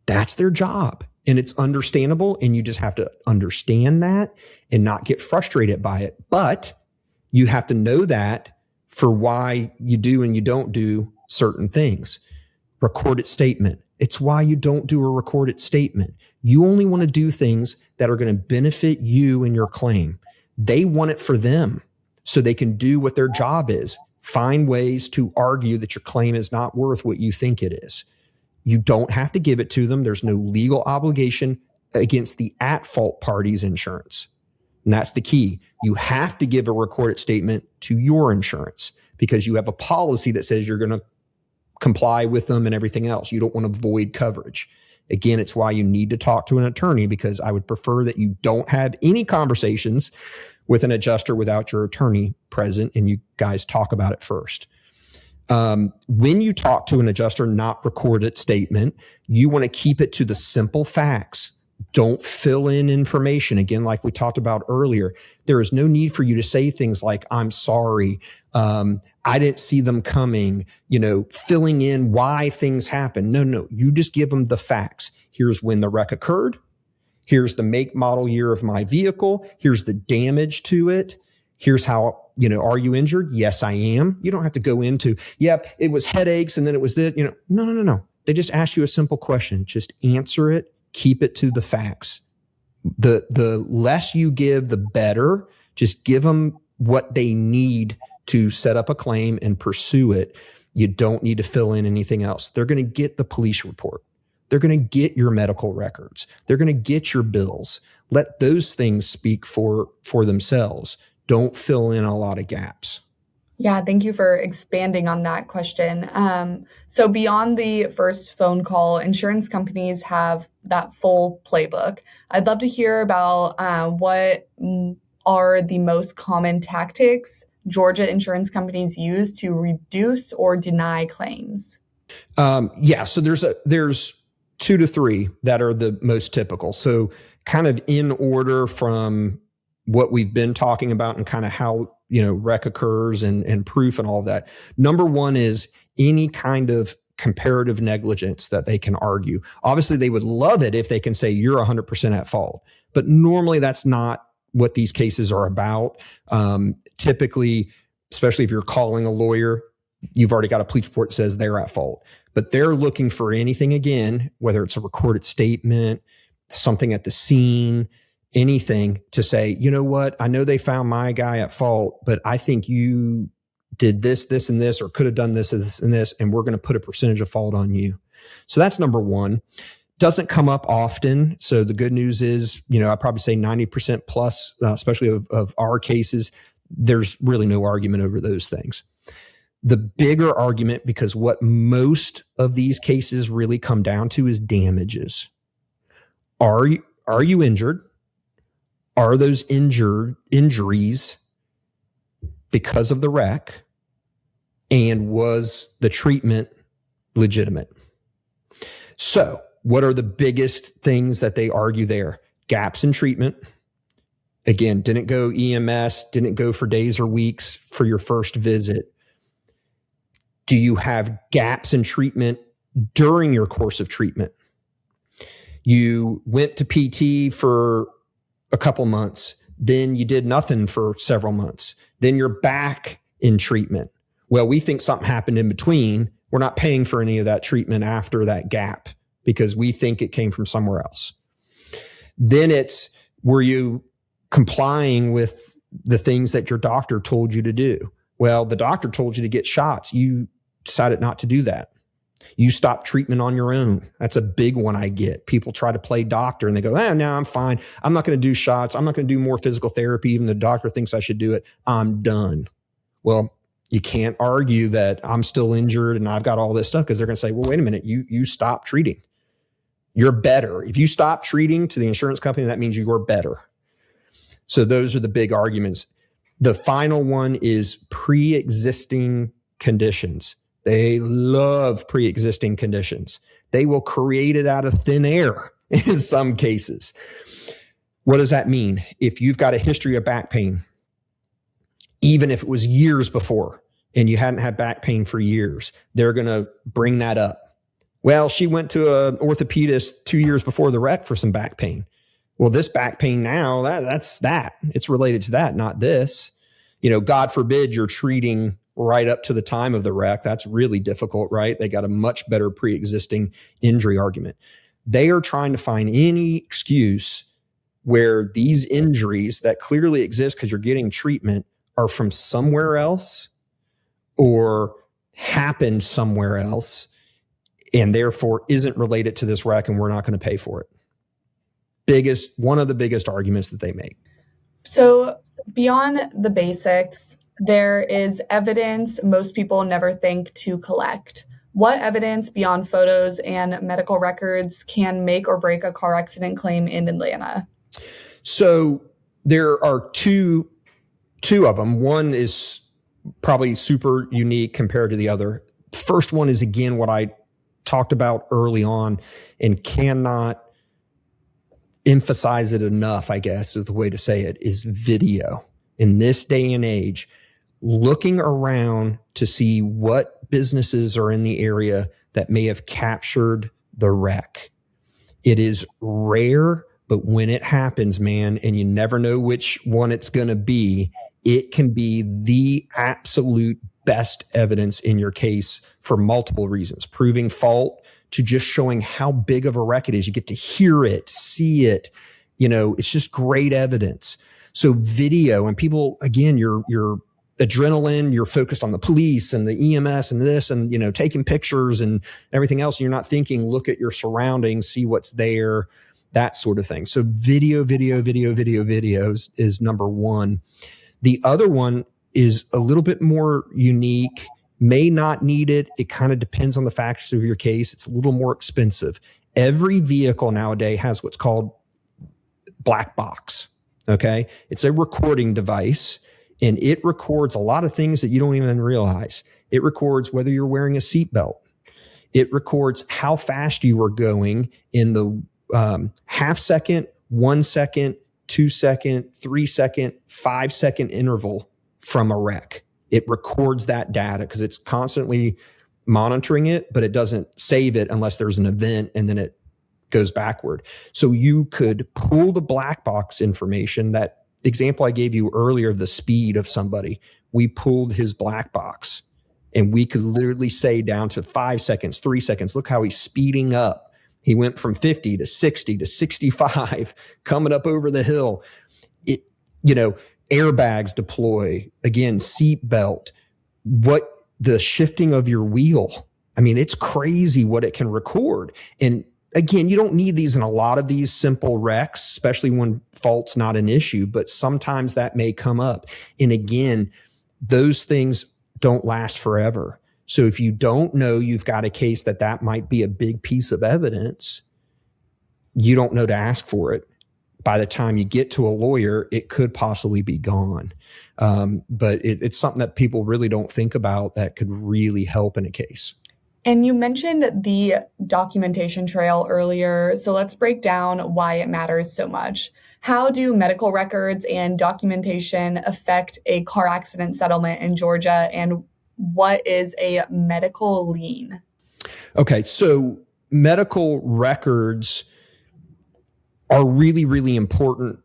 That's their job. And it's understandable. And you just have to understand that and not get frustrated by it. But you have to know that for why you do and you don't do certain things. Recorded statement. It's why you don't do a recorded statement. You only want to do things that are going to benefit you and your claim. They want it for them so they can do what their job is. Find ways to argue that your claim is not worth what you think it is. You don't have to give it to them. There's no legal obligation against the at-fault party's insurance. And that's the key. You have to give a recorded statement to your insurance because you have a policy that says you're going to comply with them and everything else. You don't want to void coverage. Again, it's why you need to talk to an attorney, because I would prefer that you don't have any conversations with an adjuster without your attorney present and you guys talk about it first. When you talk to an adjuster, not recorded statement, you want to keep it to the simple facts. Don't fill in information. Again, like we talked about earlier, there is no need for you to say things like, I'm sorry. I didn't see them coming, filling in why things happen. No, you just give them the facts. Here's when the wreck occurred. Here's the make, model, year of my vehicle. Here's the damage to it. Here's how, are you injured? Yes, I am. You don't have to go into, it was headaches and then it was this, no. They just ask you a simple question. Just answer it. Keep it to the facts. The less you give, the better. Just give them what they need to set up a claim and pursue it. You don't need to fill in anything else. They're going to get the police report. They're going to get your medical records. They're going to get your bills. Let those things speak for themselves. Don't fill in a lot of gaps. Yeah, thank you for expanding on that question. So beyond the first phone call, insurance companies have that full playbook. I'd love to hear about what are the most common tactics Georgia insurance companies use to reduce or deny claims. So there's 2 to 3 that are the most typical. So kind of in order from what we've been talking about and kind of how, wreck occurs and proof and all of that. Number 1 is any kind of comparative negligence that they can argue. Obviously, they would love it if they can say you're 100% at fault, but normally that's not what these cases are about. Typically, especially if you're calling a lawyer, you've already got a police report that says they're at fault, but they're looking for anything again, whether it's a recorded statement, something at the scene, anything to say, you know what, I know they found my guy at fault, but I think you did this, this, and this, or could have done this, and this, and we're going to put a percentage of fault on you. So that's number 1. Doesn't come up often. So the good news is, I'd probably say 90% plus, especially of our cases, there's really no argument over those things. The bigger argument, because what most of these cases really come down to is damages. Are you injured? Are those injuries because of the wreck? And was the treatment legitimate? So what are the biggest things that they argue there? Gaps in treatment. Again, didn't go EMS, didn't go for days or weeks for your first visit. Do you have gaps in treatment during your course of treatment? You went to PT for a couple months, then you did nothing for several months. Then you're back in treatment. Well, we think something happened in between. We're not paying for any of that treatment after that gap because we think it came from somewhere else. Then it's, were you complying with the things that your doctor told you to do? Well, the doctor told you to get shots. You decided not to do that. You stopped treatment on your own. That's a big one I get. People try to play doctor and they go, no, I'm fine. I'm not going to do shots. I'm not going to do more physical therapy. Even the doctor thinks I should do it. I'm done. Well, you can't argue that I'm still injured and I've got all this stuff because they're going to say, well, wait a minute. You stop treating. You're better. If you stop treating to the insurance company, that means you're better. So those are the big arguments. The final one is pre-existing conditions. They love pre-existing conditions. They will create it out of thin air in some cases. What does that mean? If you've got a history of back pain, even if it was years before and you hadn't had back pain for years, they're going to bring that up. Well, she went to an orthopedist 2 years before the wreck for some back pain. Well, this back pain now, that's that. It's related to that, not this. God forbid you're treating right up to the time of the wreck. That's really difficult, right? They got a much better pre-existing injury argument. They are trying to find any excuse where these injuries that clearly exist because you're getting treatment are from somewhere else or happened somewhere else and therefore isn't related to this wreck and we're not going to pay for it. One of the biggest arguments that they make. So beyond the basics, there is evidence most people never think to collect. What evidence beyond photos and medical records can make or break a car accident claim in Atlanta? So there are two of them. One is probably super unique compared to the other. The first one is, again, what I talked about early on and cannot emphasize it enough, I guess is the way to say it, is video. In this day and age, looking around to see what businesses are in the area that may have captured the wreck. It is rare, but when it happens, man, and you never know which one it's going to be, it can be the absolute best evidence in your case for multiple reasons, proving fault to just showing how big of a wreck it is. You get to hear it, see it, it's just great evidence. So video, and people, again, your adrenaline, you're focused on the police and the EMS and this and, taking pictures and everything else. And you're not thinking, look at your surroundings, see what's there, that sort of thing. So video is number one. The other one is a little bit more unique, may not need it. It kind of depends on the facts of your case. It's a little more expensive. Every vehicle nowadays has what's called black box. Okay. It's a recording device and it records a lot of things that you don't even realize. It records whether you're wearing a seatbelt. It records how fast you were going in the half second, 1 second, 2 second, 3 second, 5 second interval from a wreck. It records that data because it's constantly monitoring it, but it doesn't save it unless there's an event and then it goes backward. So you could pull the black box information. That example I gave you earlier of the speed of somebody, we pulled his black box and we could literally say down to 5 seconds, 3 seconds, look how he's speeding up. He went from 50 to 60 to 65 coming up over the hill. Airbags deploy, again, seat belt, what the shifting of your wheel. I mean, it's crazy what it can record. And again, you don't need these in a lot of these simple wrecks, especially when fault's not an issue, but sometimes that may come up. And again, those things don't last forever. So if you don't know you've got a case that might be a big piece of evidence, you don't know to ask for it. By the time you get to a lawyer, it could possibly be gone. But it's something that people really don't think about that could really help in a case. And you mentioned the documentation trail earlier. So let's break down why it matters so much. How do medical records and documentation affect a car accident settlement in Georgia? And what is a medical lien? Okay, so medical records are really, really important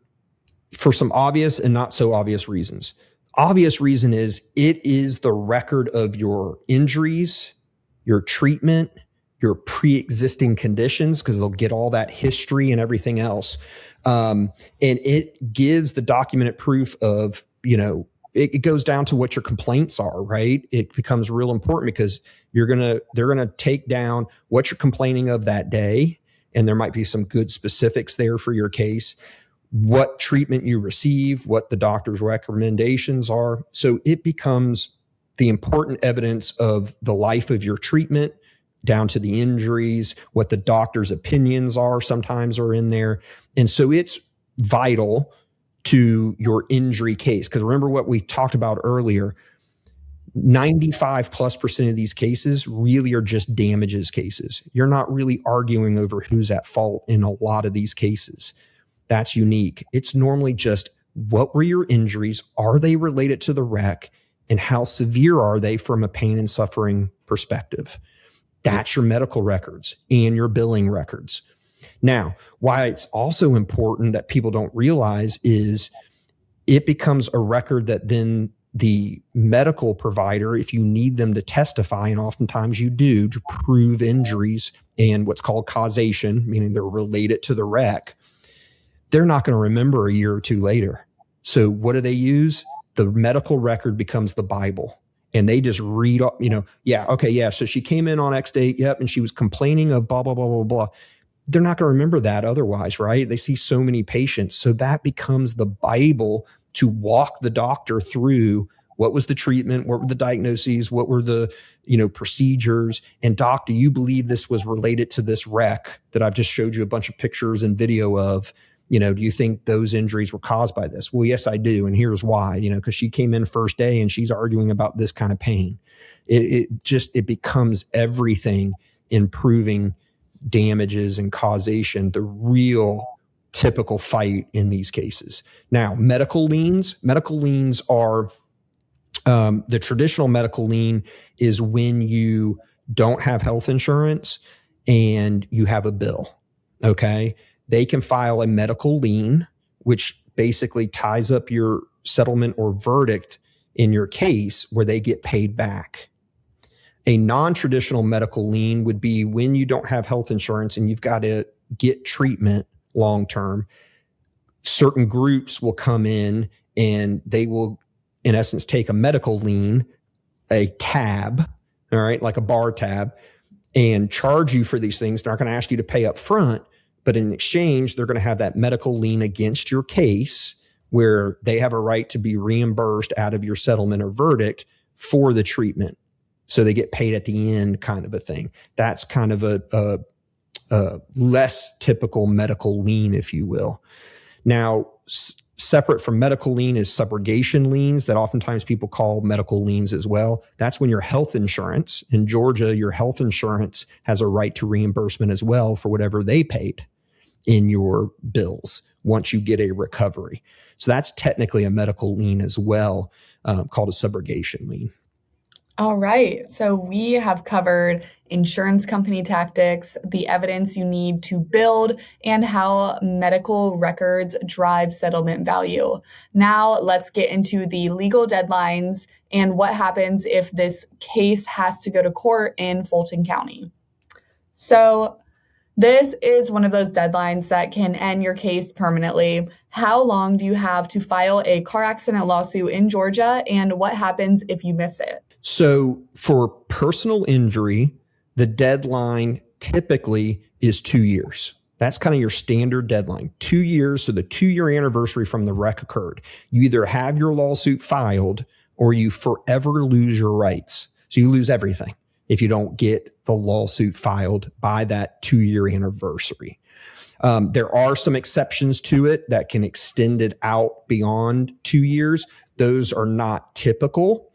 for some obvious and not so obvious reasons. Obvious reason is it is the record of your injuries, your treatment, your pre-existing conditions, because they'll get all that history and everything else. And it gives the documented proof of, it goes down to what your complaints are, right? It becomes real important because they're going to take down what you're complaining of that day. And there might be some good specifics there for your case, what treatment you receive, what the doctor's recommendations are. So it becomes the important evidence of the life of your treatment down to the injuries, what the doctor's opinions are sometimes are in there. And so it's vital to your injury case. Because remember what we talked about earlier, 95+% of these cases really are just damages cases. You're not really arguing over who's at fault in a lot of these cases. That's unique. It's normally just, what were your injuries? Are they related to the wreck? And how severe are they from a pain and suffering perspective? That's your medical records and your billing records. Now, why it's also important that people don't realize is it becomes a record that then the medical provider, if you need them to testify, and oftentimes you do, to prove injuries and what's called causation, meaning they're related to the wreck, they're not going to remember a year or two later. So what do they use? The medical record becomes the Bible. And they just read, so she came in on X date, and she was complaining of blah, blah, blah, blah, blah. They're not going to remember that otherwise, right? They see so many patients. So that becomes the Bible to walk the doctor through what was the treatment, what were the diagnoses, what were the, procedures. And doc, do you believe this was related to this wreck that I've just showed you a bunch of pictures and video of? Do you think those injuries were caused by this? Well, yes, I do. And here's why, because she came in first day and she's arguing about this kind of pain. It becomes everything in proving damages and causation, the real typical fight in these cases. Now, medical liens are the traditional medical lien is when you don't have health insurance and you have a bill. Okay. They can file a medical lien, which basically ties up your settlement or verdict in your case where they get paid back. A non-traditional medical lien would be when you don't have health insurance and you've got to get treatment long-term. Certain groups will come in and they will, in essence, take a medical lien, a tab, all right, like a bar tab, and charge you for these things. They're not going to ask you to pay up front, but in exchange, they're going to have that medical lien against your case where they have a right to be reimbursed out of your settlement or verdict for the treatment. So they get paid at the end, kind of a thing. That's kind of a less typical medical lien, if you will. Now, separate from medical lien is subrogation liens that oftentimes people call medical liens as well. That's when your health insurance, in Georgia, your health insurance has a right to reimbursement as well for whatever they paid in your bills once you get a recovery. So that's technically a medical lien as well, called a subrogation lien. All right. So we have covered insurance company tactics, the evidence you need to build, and how medical records drive settlement value. Now let's get into the legal deadlines and what happens if this case has to go to court in Fulton County. So this is one of those deadlines that can end your case permanently. How long do you have to file a car accident lawsuit in Georgia, and what happens if you miss it? So for personal injury, the deadline typically is 2 years. That's kind of your standard deadline, 2 years. So the 2-year anniversary from the wreck occurred. You either have your lawsuit filed or you forever lose your rights. So you lose everything if you don't get the lawsuit filed by that 2-year anniversary. There are some exceptions to it that can extend it out beyond 2 years. Those are not typical.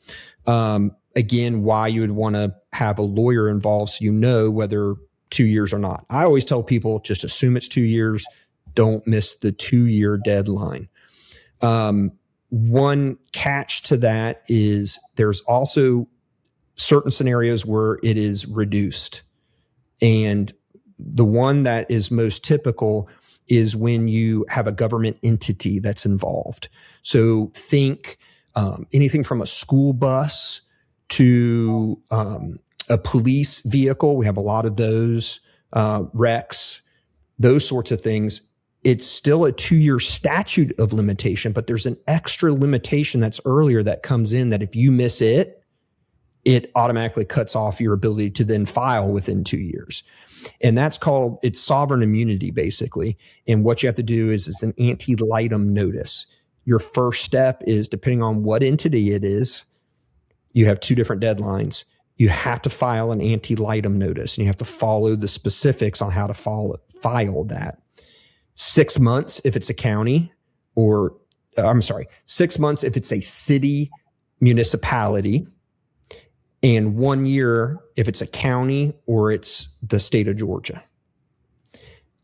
Again, why you would want to have a lawyer involved so you know whether 2 years or not. I always tell people just assume it's 2 years. Don't miss the 2-year deadline. One catch to that is there's also certain scenarios where it is reduced. And the one that is most typical is when you have a government entity that's involved. So think anything from a school bus to a police vehicle. We have a lot of those, wrecks, those sorts of things. It's still a 2-year statute of limitation, but there's an extra limitation that's earlier that comes in that if you miss it, it automatically cuts off your ability to then file within 2 years. And that's called, it's sovereign immunity, basically. And what you have to do is it's an Ante Litem notice. Your first step is, depending on what entity it is, you have 2 different deadlines. You have to file an Ante Litem notice, and you have to follow the specifics on how to file that. 6 months if it's a county, or I'm sorry, 6 months if it's a city municipality, and 1 year if it's a county or it's the state of Georgia.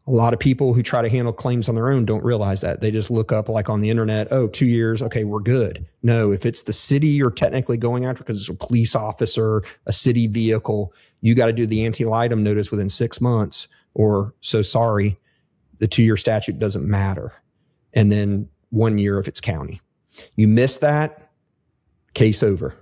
A lot of people who try to handle claims on their own don't realize that. They just look up like on the internet, 2 years, okay, we're good. No, if it's the city you're technically going after because it's a police officer, a city vehicle, you got to do the Ante Litem notice within 6 months, or so sorry, the 2-year statute doesn't matter. And then 1 year if it's county. You miss that, case over.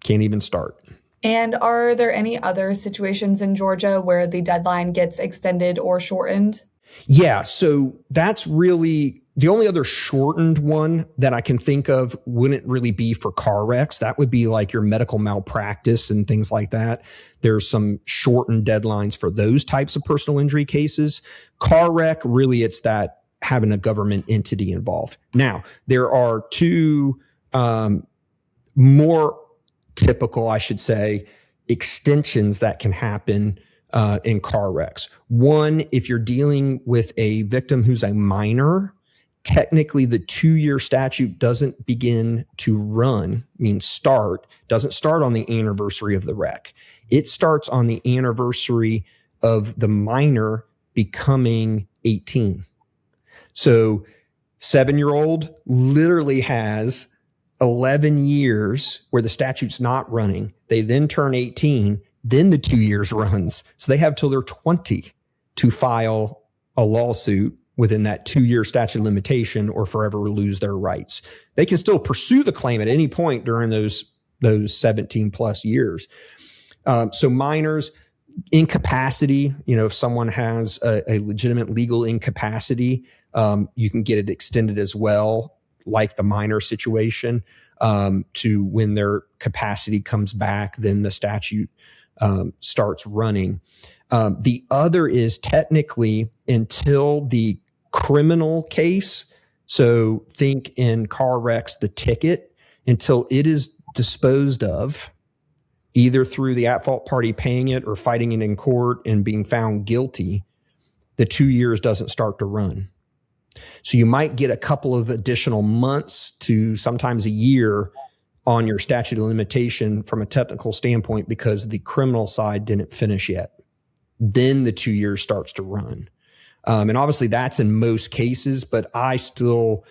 Can't even start. And are there any other situations in Georgia where the deadline gets extended or shortened? Yeah, so that's really the only other shortened one that I can think of wouldn't really be for car wrecks. That would be like your medical malpractice and things like that. There's some shortened deadlines for those types of personal injury cases. Car wreck, really, it's that having a government entity involved. Now, there are two more typical, I should say, extensions that can happen in car wrecks. One, if you're dealing with a victim who's a minor, technically the 2-year statute doesn't begin to run, doesn't start on the anniversary of the wreck. It starts on the anniversary of the minor becoming 18. So 7-year-old literally has 11 years where the statute's not running. They then turn 18, then the 2 years runs. So they have till they're 20 to file a lawsuit within that 2-year statute of limitation or forever lose their rights. They can still pursue the claim at any point during those 17 plus years. So minors, incapacity, if someone has a legitimate legal incapacity, you can get it extended as well, like the minor situation, to when their capacity comes back, then the statute starts running. The other is technically until the criminal case. So think in car wrecks, the ticket, until it is disposed of, either through the at-fault party paying it or fighting it in court and being found guilty, the 2 years doesn't start to run. So you might get a couple of additional months to sometimes a year on your statute of limitation from a technical standpoint because the criminal side didn't finish yet. Then the 2 years starts to run. And obviously that's in most cases, but I still,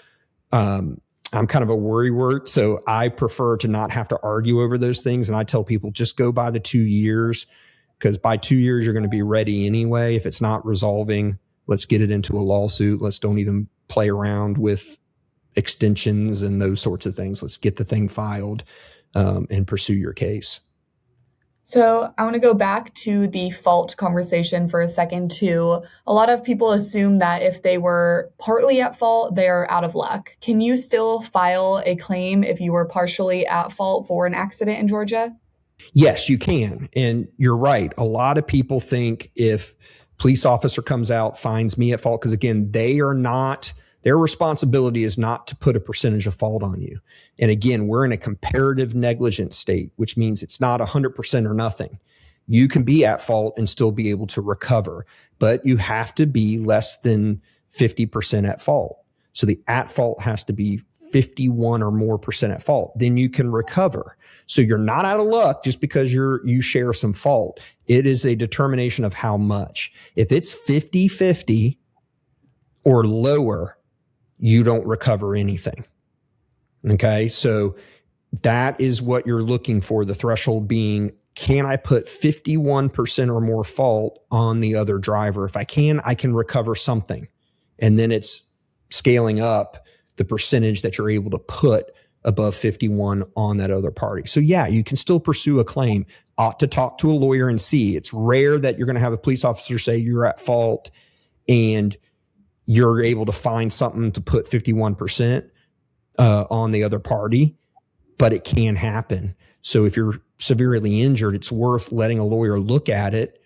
I'm kind of a worrywart. So I prefer to not have to argue over those things. And I tell people just go by the 2 years, because by 2 years, you're going to be ready anyway. If it's not resolving, let's get it into a lawsuit. Let's don't even play around with extensions and those sorts of things. Let's get the thing filed and pursue your case. So I want to go back to the fault conversation for a second too. A lot of people assume that if they were partly at fault, they're out of luck. Can you still file a claim if you were partially at fault for an accident in Georgia? Yes, you can. And you're right. A lot of people think if police officer comes out, finds me at fault, because again, their responsibility is not to put a percentage of fault on you. And again, we're in a comparative negligence state, which means it's not 100% or nothing. You can be at fault and still be able to recover, but you have to be less than 50% at fault. So the at fault has to be 51 or more percent at fault. Then you can recover. So you're not out of luck just because you share some fault. It is a determination of how much. If it's 50-50 or lower, you don't recover anything. Okay. So that is what you're looking for. The threshold being, can I put 51% or more fault on the other driver? If I can recover something. And then it's scaling up the percentage that you're able to put above 51 on that other party. So yeah, you can still pursue a claim. Ought to talk to a lawyer and see. It's rare that you're going to have a police officer say you're at fault and you're able to find something to put 51% on the other party, but it can happen. So if you're severely injured, it's worth letting a lawyer look at it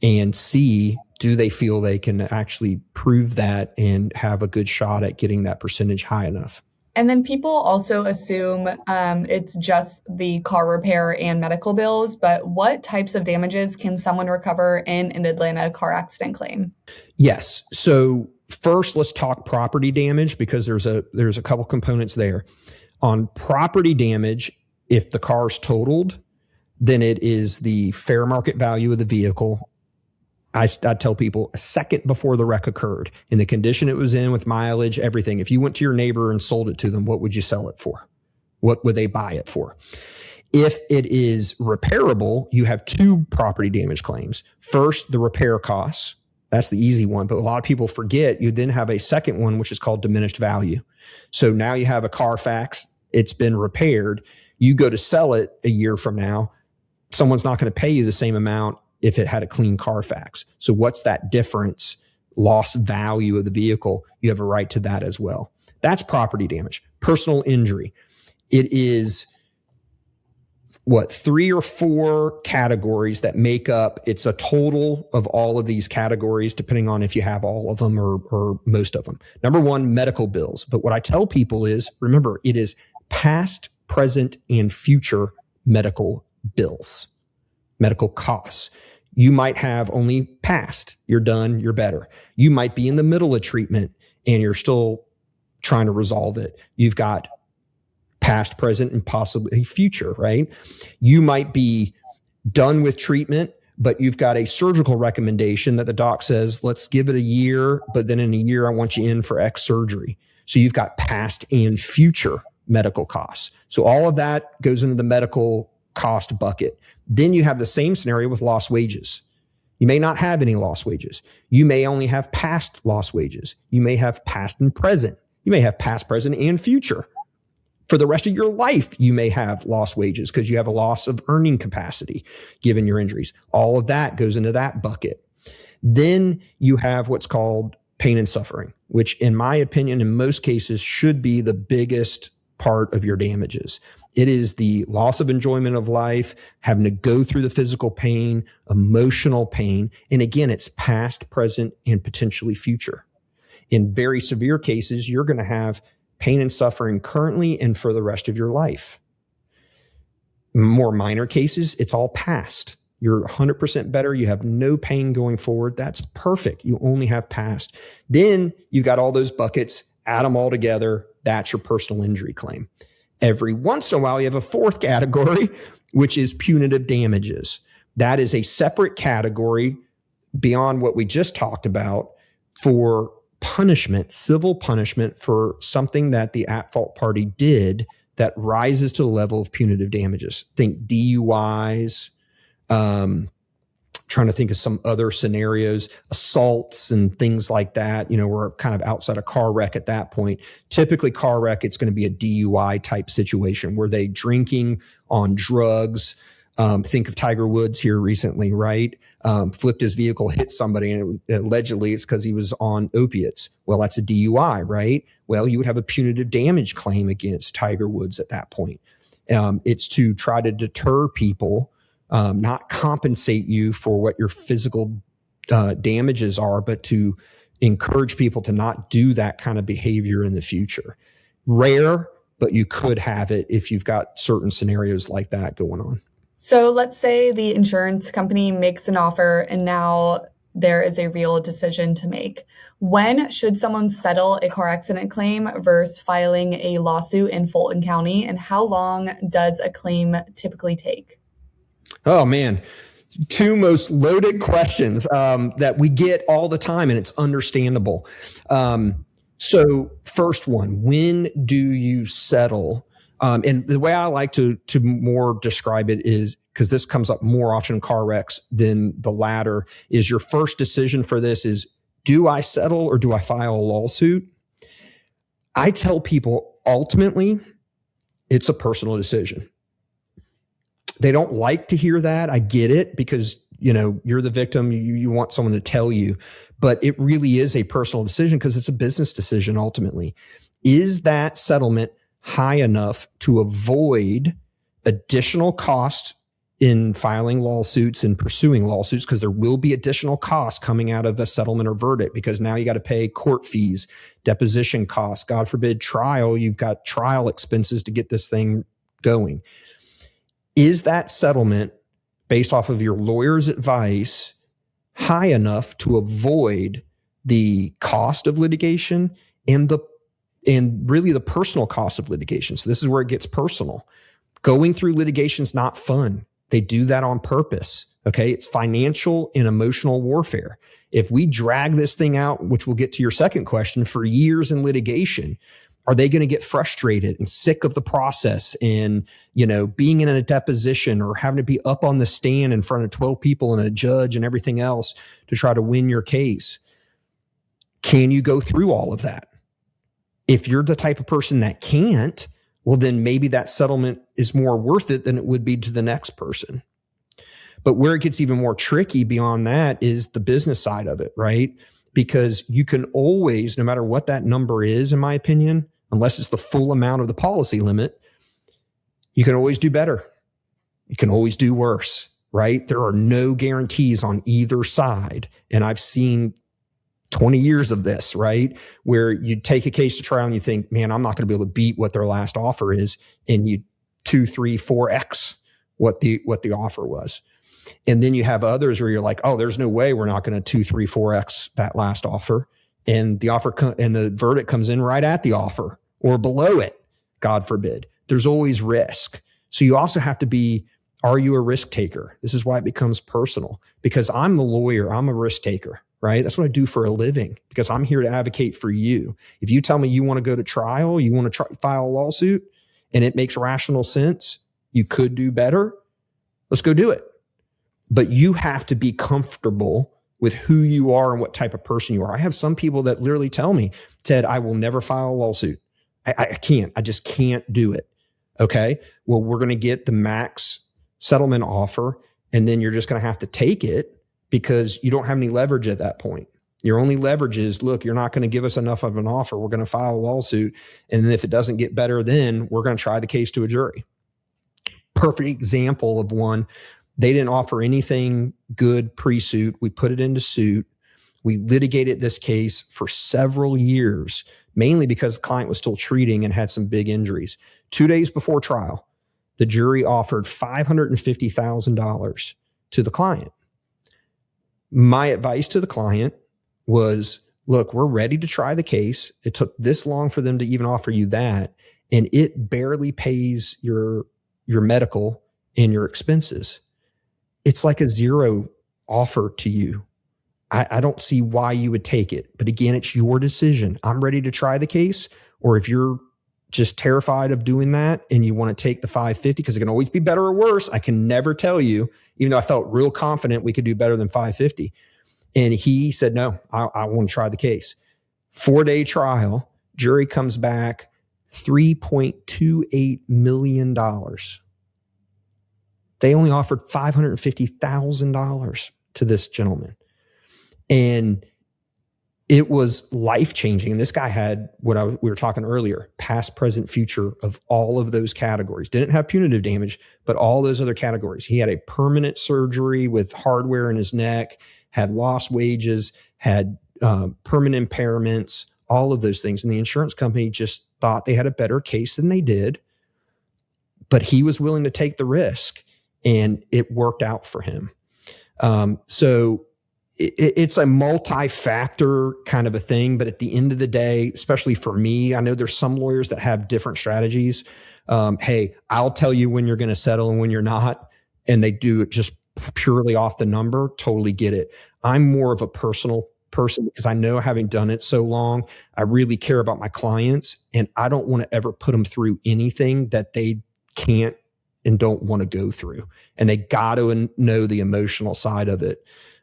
and see, do they feel they can actually prove that and have a good shot at getting that percentage high enough. And then people also assume it's just the car repair and medical bills, but what types of damages can someone recover in an Atlanta car accident claim? Yes. So first, let's talk property damage because there's a couple components there. On property damage, if the car's totaled, then it is the fair market value of the vehicle. I tell people a second before the wreck occurred, in the condition it was in, with mileage, everything. If you went to your neighbor and sold it to them, what would you sell it for? What would they buy it for? If it is repairable, you have two property damage claims. First, the repair costs. That's the easy one. But a lot of people forget you then have a second one, which is called diminished value. So now you have a Carfax. It's been repaired. You go to sell it a year from now. Someone's not going to pay you the same amount if it had a clean Carfax. So what's that difference? Lost value of the vehicle. You have a right to that as well. That's property damage. Personal injury. It is 3 or 4 categories that make up, it's a total of all of these categories, depending on if you have all of them or most of them. Number 1, medical bills. But what I tell people is, remember, it is past, present, and future medical bills, medical costs. You might have only past, you're done, you're better. You might be in the middle of treatment and you're still trying to resolve it. You've got past, present, and possibly future, right? You might be done with treatment, but you've got a surgical recommendation that the doc says, let's give it a year, but then in a year, I want you in for X surgery. So you've got past and future medical costs. So all of that goes into the medical cost bucket. Then you have the same scenario with lost wages. You may not have any lost wages. You may only have past lost wages. You may have past and present. You may have past, present, and future. For the rest of your life, you may have lost wages because you have a loss of earning capacity given your injuries. All of that goes into that bucket. Then you have what's called pain and suffering, which in my opinion, in most cases, should be the biggest part of your damages. It is the loss of enjoyment of life, having to go through the physical pain, emotional pain. And again, it's past, present, and potentially future. In very severe cases, you're going to have pain and suffering currently and for the rest of your life. More minor cases, it's all past. You're 100% better. You have no pain going forward. That's perfect. You only have past. Then you've got all those buckets, add them all together. That's your personal injury claim. Every once in a while, you have a fourth category, which is punitive damages. That is a separate category beyond what we just talked about for punishment, civil punishment for something that the at-fault party did that rises to the level of punitive damages. Think DUIs, trying to think of some other scenarios, assaults and things like that. We're kind of outside a car wreck at that point. Typically car wreck, it's going to be a DUI type situation where they drinking on drugs. Think of Tiger Woods here recently, right? Flipped his vehicle, hit somebody, and allegedly it's because he was on opiates. Well, that's a DUI, right? Well, you would have a punitive damage claim against Tiger Woods at that point. It's to try to deter people, not compensate you for what your physical damages are, but to encourage people to not do that kind of behavior in the future. Rare, but you could have it if you've got certain scenarios like that going on. So let's say the insurance company makes an offer and now there is a real decision to make. When should someone settle a car accident claim versus filing a lawsuit in Fulton County? And how long does a claim typically take? Oh, man. Two most loaded questions that we get all the time, and it's understandable. So first one, when do you settle? And the way I like to more describe it is, because this comes up more often in car wrecks than the latter, is your first decision for this is, do I settle or do I file a lawsuit? I tell people ultimately it's a personal decision. They don't like to hear that. I get it because, you're the victim. You want someone to tell you, but it really is a personal decision because it's a business decision ultimately. Is that settlement high enough to avoid additional costs in filing lawsuits and pursuing lawsuits? Because there will be additional costs coming out of a settlement or verdict, because now you got to pay court fees, deposition costs, God forbid trial. You've got trial expenses to get this thing going. Is that settlement, based off of your lawyer's advice, high enough to avoid the cost of litigation and really the personal cost of litigation. So this is where it gets personal. Going through litigation is not fun. They do that on purpose. Okay. It's financial and emotional warfare. If we drag this thing out, which we'll get to your second question, for years in litigation, are they going to get frustrated and sick of the process and, being in a deposition or having to be up on the stand in front of 12 people and a judge and everything else to try to win your case? Can you go through all of that? If you're the type of person that can't, well, then maybe that settlement is more worth it than it would be to the next person. But where it gets even more tricky beyond that is the business side of it, right? Because you can always, no matter what that number is, in my opinion, unless it's the full amount of the policy limit, you can always do better. You can always do worse, right? There are no guarantees on either side. And I've seen 20 years of this, right? Where you take a case to trial and you think, man, I'm not going to be able to beat what their last offer is. And you 2, 3, 4x what the offer was. And then you have others where you're like, oh, there's no way we're not going to 2, 3, 4x that last offer. And the offer and the verdict comes in right at the offer or below it. God forbid. There's always risk. So you also have to be, are you a risk taker? This is why it becomes personal, because I'm the lawyer. I'm a risk taker, right? That's what I do for a living, because I'm here to advocate for you. If you tell me you want to go to trial, you want to file a lawsuit, and it makes rational sense, you could do better, let's go do it. But you have to be comfortable with who you are and what type of person you are. I have some people that literally tell me, Ted, I will never file a lawsuit. I can't. I just can't do it. Okay. Well, we're going to get the max settlement offer, and then you're just going to have to take it because you don't have any leverage at that point. Your only leverage is, look, you're not going to give us enough of an offer. We're going to file a lawsuit. And then if it doesn't get better, then we're going to try the case to a jury. Perfect example of one. They didn't offer anything good pre-suit. We put it into suit. We litigated this case for several years, mainly because the client was still treating and had some big injuries. 2 days before trial, the jury offered $550,000 to the client. My advice to the client was, look, we're ready to try the case. It took this long for them to even offer you that, and it barely pays your medical and your expenses. It's like a zero offer to you. I don't see why you would take it. But again, it's your decision. I'm ready to try the case. Or if you're just terrified of doing that and you want to take the 550, because it can always be better or worse. I can never tell you, even though I felt real confident we could do better than 550. And he said, no, I want to try the case. 4-day trial, jury comes back $3.28 million. They only offered $550,000 to this gentleman. And it was life-changing. And this guy had we were talking earlier, past, present, future of all of those categories. Didn't have punitive damage, but all those other categories. He had a permanent surgery with hardware in his neck, had lost wages, had permanent impairments, all of those things. And the insurance company just thought they had a better case than they did, but he was willing to take the risk, and it worked out for him. So it's a multi-factor kind of a thing, but at the end of the day, especially for me, I know there's some lawyers that have different strategies. Hey, I'll tell you when you're going to settle and when you're not, and they do it just purely off the number. Totally get it. I'm more of a personal person because I know, having done it so long, I really care about my clients, and I don't want to ever put them through anything that they can't and don't want to go through. And they got to know the emotional side of it.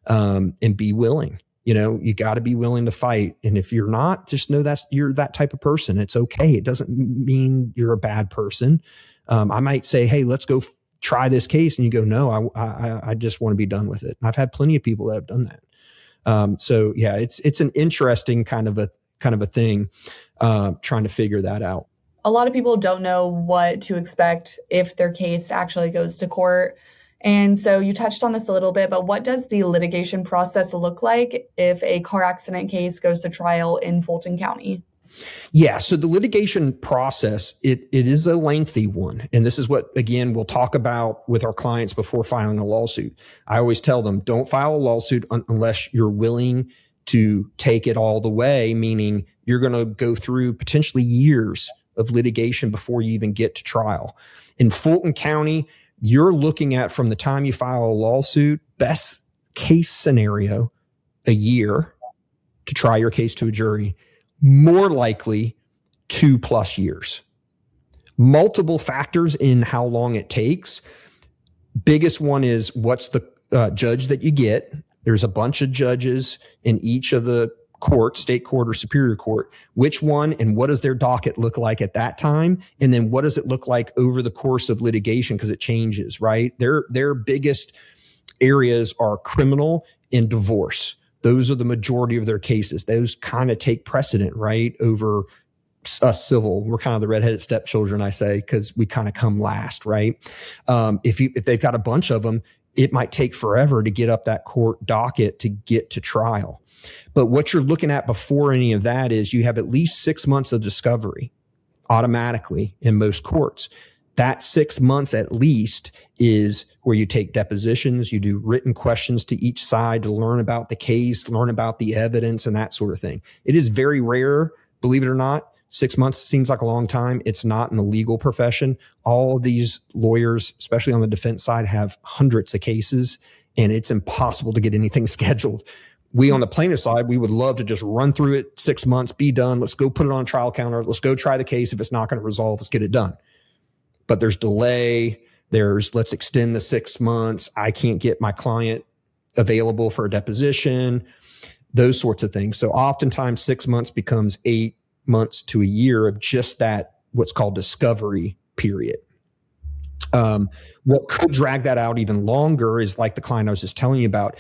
And be willing, you got to be willing to fight. And if you're not, just know you're that type of person. It's okay. It doesn't mean you're a bad person. I might say, hey, let's go try this case. And you go, no, I just want to be done with it. And I've had plenty of people that have done that. So yeah, it's an interesting kind of a thing, trying to figure that out. A lot of people don't know what to expect if their case actually goes to court. And so you touched on this a little bit, but what does the litigation process look like if a car accident case goes to trial in Fulton County? Yeah. So the litigation process, it is a lengthy one. And this is what, again, we'll talk about with our clients before filing a lawsuit. I always tell them, don't file a lawsuit unless you're willing to take it all the way, meaning you're going to go through potentially years of litigation before you even get to trial. In Fulton County, you're looking at, from the time you file a lawsuit, best case scenario, a year to try your case to a jury, more likely 2+ years. Multiple factors in how long it takes. Biggest one is what's the judge that you get. There's a bunch of judges in each of the court, state court or superior court. Which one and what does their docket look like at that time? And then what does it look like over the course of litigation? Because it changes, right? Their biggest areas are criminal and divorce. Those are the majority of their cases. Those kind of take precedent, right, over civil. We're kind of the redheaded stepchildren, I say, because we kind of come last, right? If they've got a bunch of them, it might take forever to get up that court docket to get to trial. But what you're looking at before any of that is you have at least 6 months of discovery automatically in most courts. That 6 months at least is where you take depositions, you do written questions to each side to learn about the case, learn about the evidence and that sort of thing. It is very rare, believe it or not. 6 months seems like a long time. It's not in the legal profession. All of these lawyers, especially on the defense side, have hundreds of cases, and it's impossible to get anything scheduled. We on the plaintiff side, we would love to just run through it, 6 months, be done. Let's go put it on a trial calendar. Let's go try the case. If it's not going to resolve, let's get it done. But there's delay. Let's extend the 6 months. I can't get my client available for a deposition, those sorts of things. So oftentimes 6 months becomes 8 months to a year of just that, what's called discovery period. What could drag that out even longer is like the client I was just telling you about.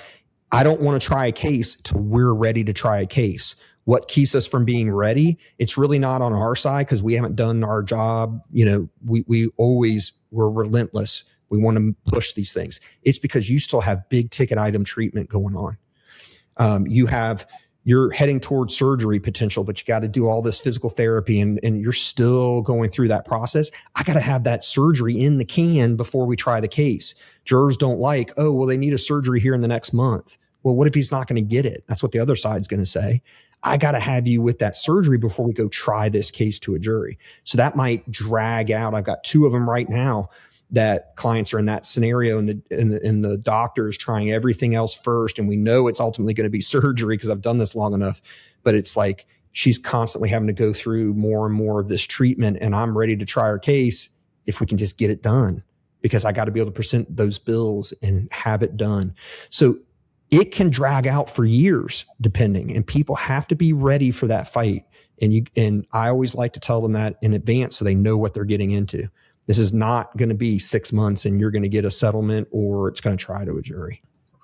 I don't want to try a case till we're ready to try a case. What keeps us from being ready? It's really not on our side because we haven't done our job. We're relentless. We want to push these things. It's because you still have big ticket item treatment going on. You're heading towards surgery potential, but you got to do all this physical therapy and you're still going through that process. I got to have that surgery in the can before we try the case. Jurors don't like, oh, well, they need a surgery here in the next month. Well, what if he's not going to get it? That's what the other side's going to say. I got to have you with that surgery before we go try this case to a jury. So that might drag out. I've got 2 of them right now that clients are in that scenario, and the doctor is trying everything else first. And we know it's ultimately going to be surgery because I've done this long enough, but it's like she's constantly having to go through more and more of this treatment. And I'm ready to try her case if we can just get it done, because I got to be able to present those bills and have it done. So it can drag out for years depending, and people have to be ready for that fight. And I always like to tell them that in advance so they know what they're getting into. This is not going to be 6 months and you're going to get a settlement or it's going to try to a jury.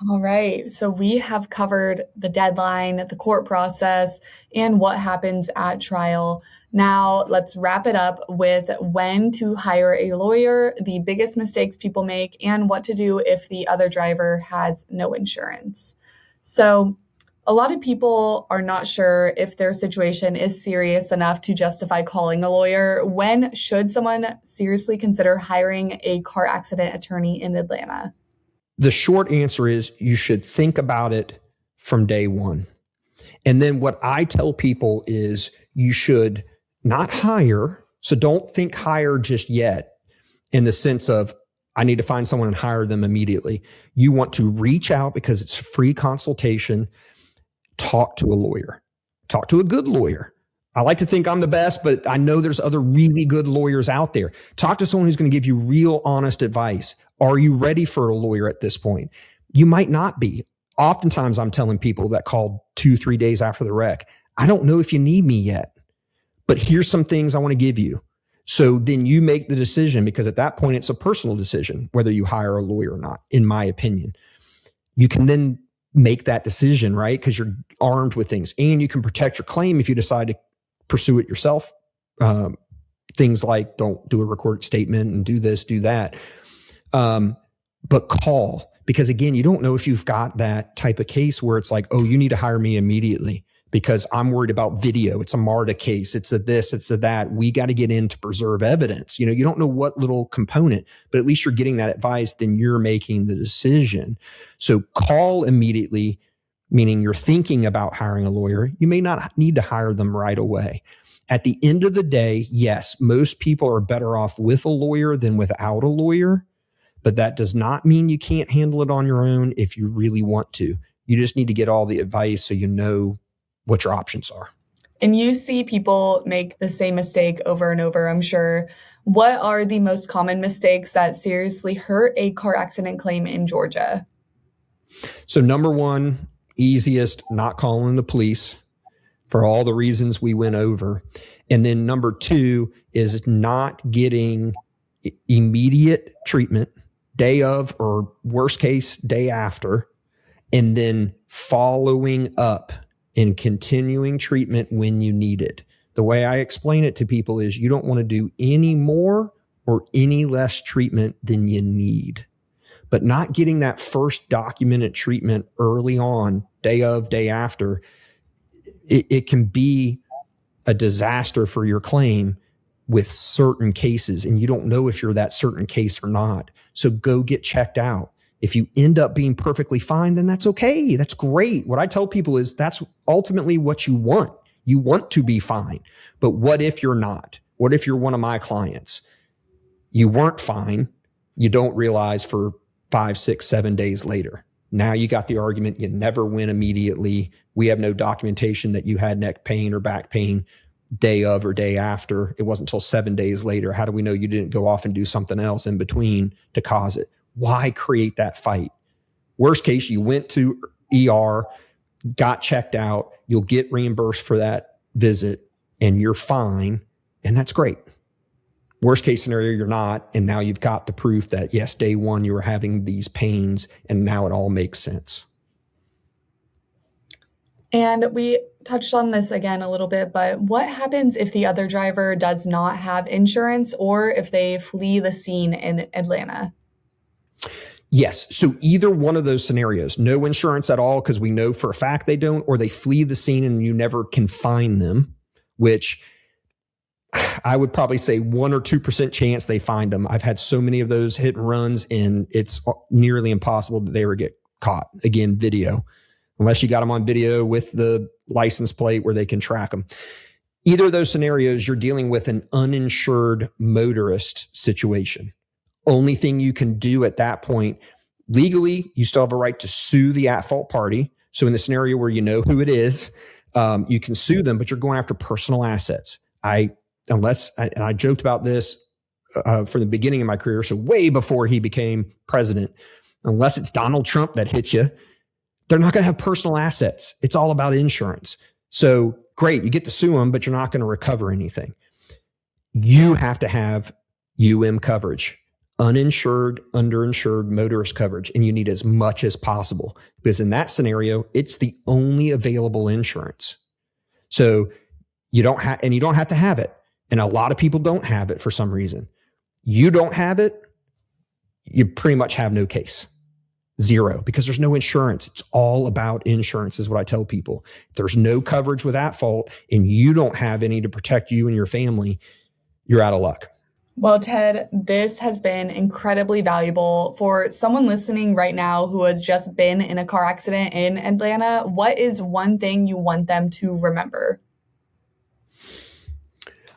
All right. So we have covered the deadline, the court process, and what happens at trial. Now let's wrap it up with when to hire a lawyer, the biggest mistakes people make, and what to do if the other driver has no insurance. So a lot of people are not sure if their situation is serious enough to justify calling a lawyer. When should someone seriously consider hiring a car accident attorney in Atlanta? The short answer is you should think about it from day one. And then what I tell people is you should not hire. So don't think hire just yet in the sense of I need to find someone and hire them immediately. You want to reach out because it's a free consultation. Talk to a lawyer. Talk to a good lawyer. I like to think I'm the best, but I know there's other really good lawyers out there. Talk to someone who's going to give you real honest advice. Are you ready for a lawyer at this point? You might not be. Oftentimes I'm telling people that called 2-3 days after the wreck, I don't know if you need me yet, but here's some things I want to give you. So then you make the decision, because at that point it's a personal decision whether you hire a lawyer or not, in my opinion. You can then make that decision, right? Because you're armed with things, and you can protect your claim if you decide to pursue it yourself. Things like don't do a recorded statement and do this, do that. But call, because again, you don't know if you've got that type of case where it's like, oh, you need to hire me immediately because I'm worried about video. It's a MARTA case. It's a this, it's a that. We got to get in to preserve evidence. You don't know what little component, but at least you're getting that advice. Then you're making the decision. So call immediately. meaning you're thinking about hiring a lawyer, you may not need to hire them right away. At the end of the day, yes, most people are better off with a lawyer than without a lawyer, but that does not mean you can't handle it on your own if you really want to. You just need to get all the advice so you know what your options are. And you see people make the same mistake over and over, I'm sure. What are the most common mistakes that seriously hurt a car accident claim in Georgia? So number one, easiest, not calling the police for all the reasons we went over. And then number two is not getting immediate treatment, day of or worst case, day after, and then following up and continuing treatment when you need it. The way I explain it to people is you don't want to do any more or any less treatment than you need. But not getting that first documented treatment early on, day of, day after, it can be a disaster for your claim with certain cases, and you don't know if you're that certain case or not. So go get checked out. If you end up being perfectly fine, then that's okay. That's great. What I tell people is that's ultimately what you want. You want to be fine. But what if you're not? What if you're one of my clients? You weren't fine. You don't realize for 5, 6, 7 days later. Now you got the argument. You never win immediately. We have no documentation that you had neck pain or back pain day of or day after. It wasn't until 7 days later. How do we know you didn't go off and do something else in between to cause it? Why create that fight? Worst case, you went to ER, got checked out. You'll get reimbursed for that visit and you're fine. And that's great. Worst case scenario, you're not. And now you've got the proof that yes, day one, you were having these pains and now it all makes sense. And we touched on this again a little bit, but what happens if the other driver does not have insurance or if they flee the scene in Atlanta? Yes. So either one of those scenarios, no insurance at all, because we know for a fact they don't, or they flee the scene and you never can find them, which I would probably say 1 or 2% chance they find them. I've had so many of those hit and runs and it's nearly impossible that they ever get caught. Again, video, unless you got them on video with the license plate where they can track them. Either of those scenarios, you're dealing with an uninsured motorist situation. Only thing you can do at that point, legally, you still have a right to sue the at-fault party. So in the scenario where you know who it is, you can sue them, but you're going after personal assets. I joked about this from the beginning of my career, so way before he became president, unless it's Donald Trump that hits you, they're not going to have personal assets. It's all about insurance. So great, you get to sue them, but you're not going to recover anything. You have to have coverage. Uninsured, underinsured motorist coverage, and you need as much as possible because in that scenario, it's the only available insurance. So you don't have to have it. And a lot of people don't have it for some reason. You don't have it, you pretty much have no case. Zero, because there's no insurance. It's all about insurance is what I tell people. If there's no coverage with at fault and you don't have any to protect you and your family, you're out of luck. Well, Ted, this has been incredibly valuable for someone listening right now who has just been in a car accident in Atlanta. What is one thing you want them to remember?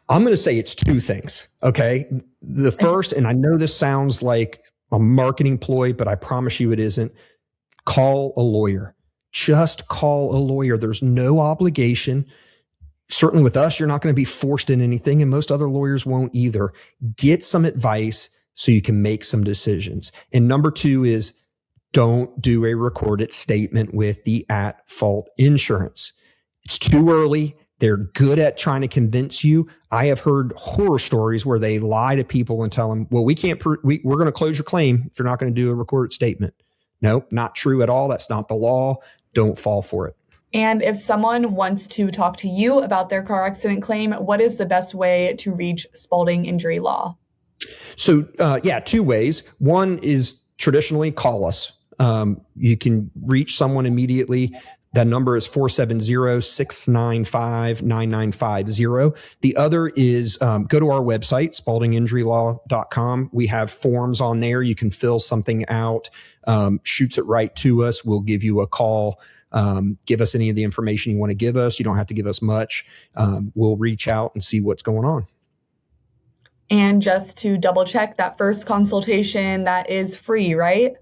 I'm going to say it's two things. Okay. The first, and I know this sounds like a marketing ploy, but I promise you it isn't. Call a lawyer. Just call a lawyer. There's no obligation. Certainly with us, you're not going to be forced in anything, and most other lawyers won't either. Get some advice so you can make some decisions. And number two is don't do a recorded statement with the at-fault insurance. It's too early. They're good at trying to convince you. I have heard horror stories where they lie to people and tell them, well, we're going to close your claim if you're not going to do a recorded statement. Nope, not true at all. That's not the law. Don't fall for it. And if someone wants to talk to you about their car accident claim, what is the best way to reach Spaulding Injury Law? So, two ways. One is traditionally call us. You can reach someone immediately. That number is 470-695-9950. The other is go to our website, spauldinginjurylaw.com. We have forms on there. You can fill something out, shoots it right to us. We'll give you a call. Give us any of the information you want to give us. You don't have to give us much. We'll reach out and see what's going on. And just to double check, that first consultation, that is free, right?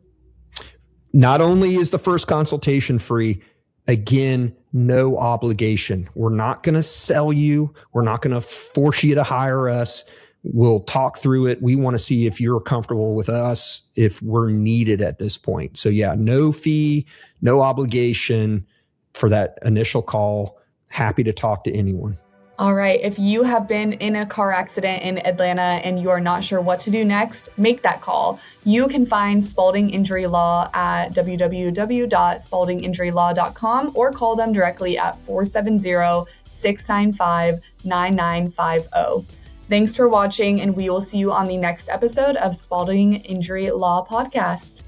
Not only is the first consultation free, again, no obligation. We're not going to sell you. We're not going to force you to hire us. We'll talk through it. We want to see if you're comfortable with us, if we're needed at this point. So yeah, no fee, no obligation for that initial call. Happy to talk to anyone. All right. If you have been in a car accident in Atlanta and you are not sure what to do next, make that call. You can find Spaulding Injury Law at www.spauldinginjurylaw.com or call them directly at 470-695-9950. Thanks for watching, and we will see you on the next episode of Spaulding Injury Law Podcast.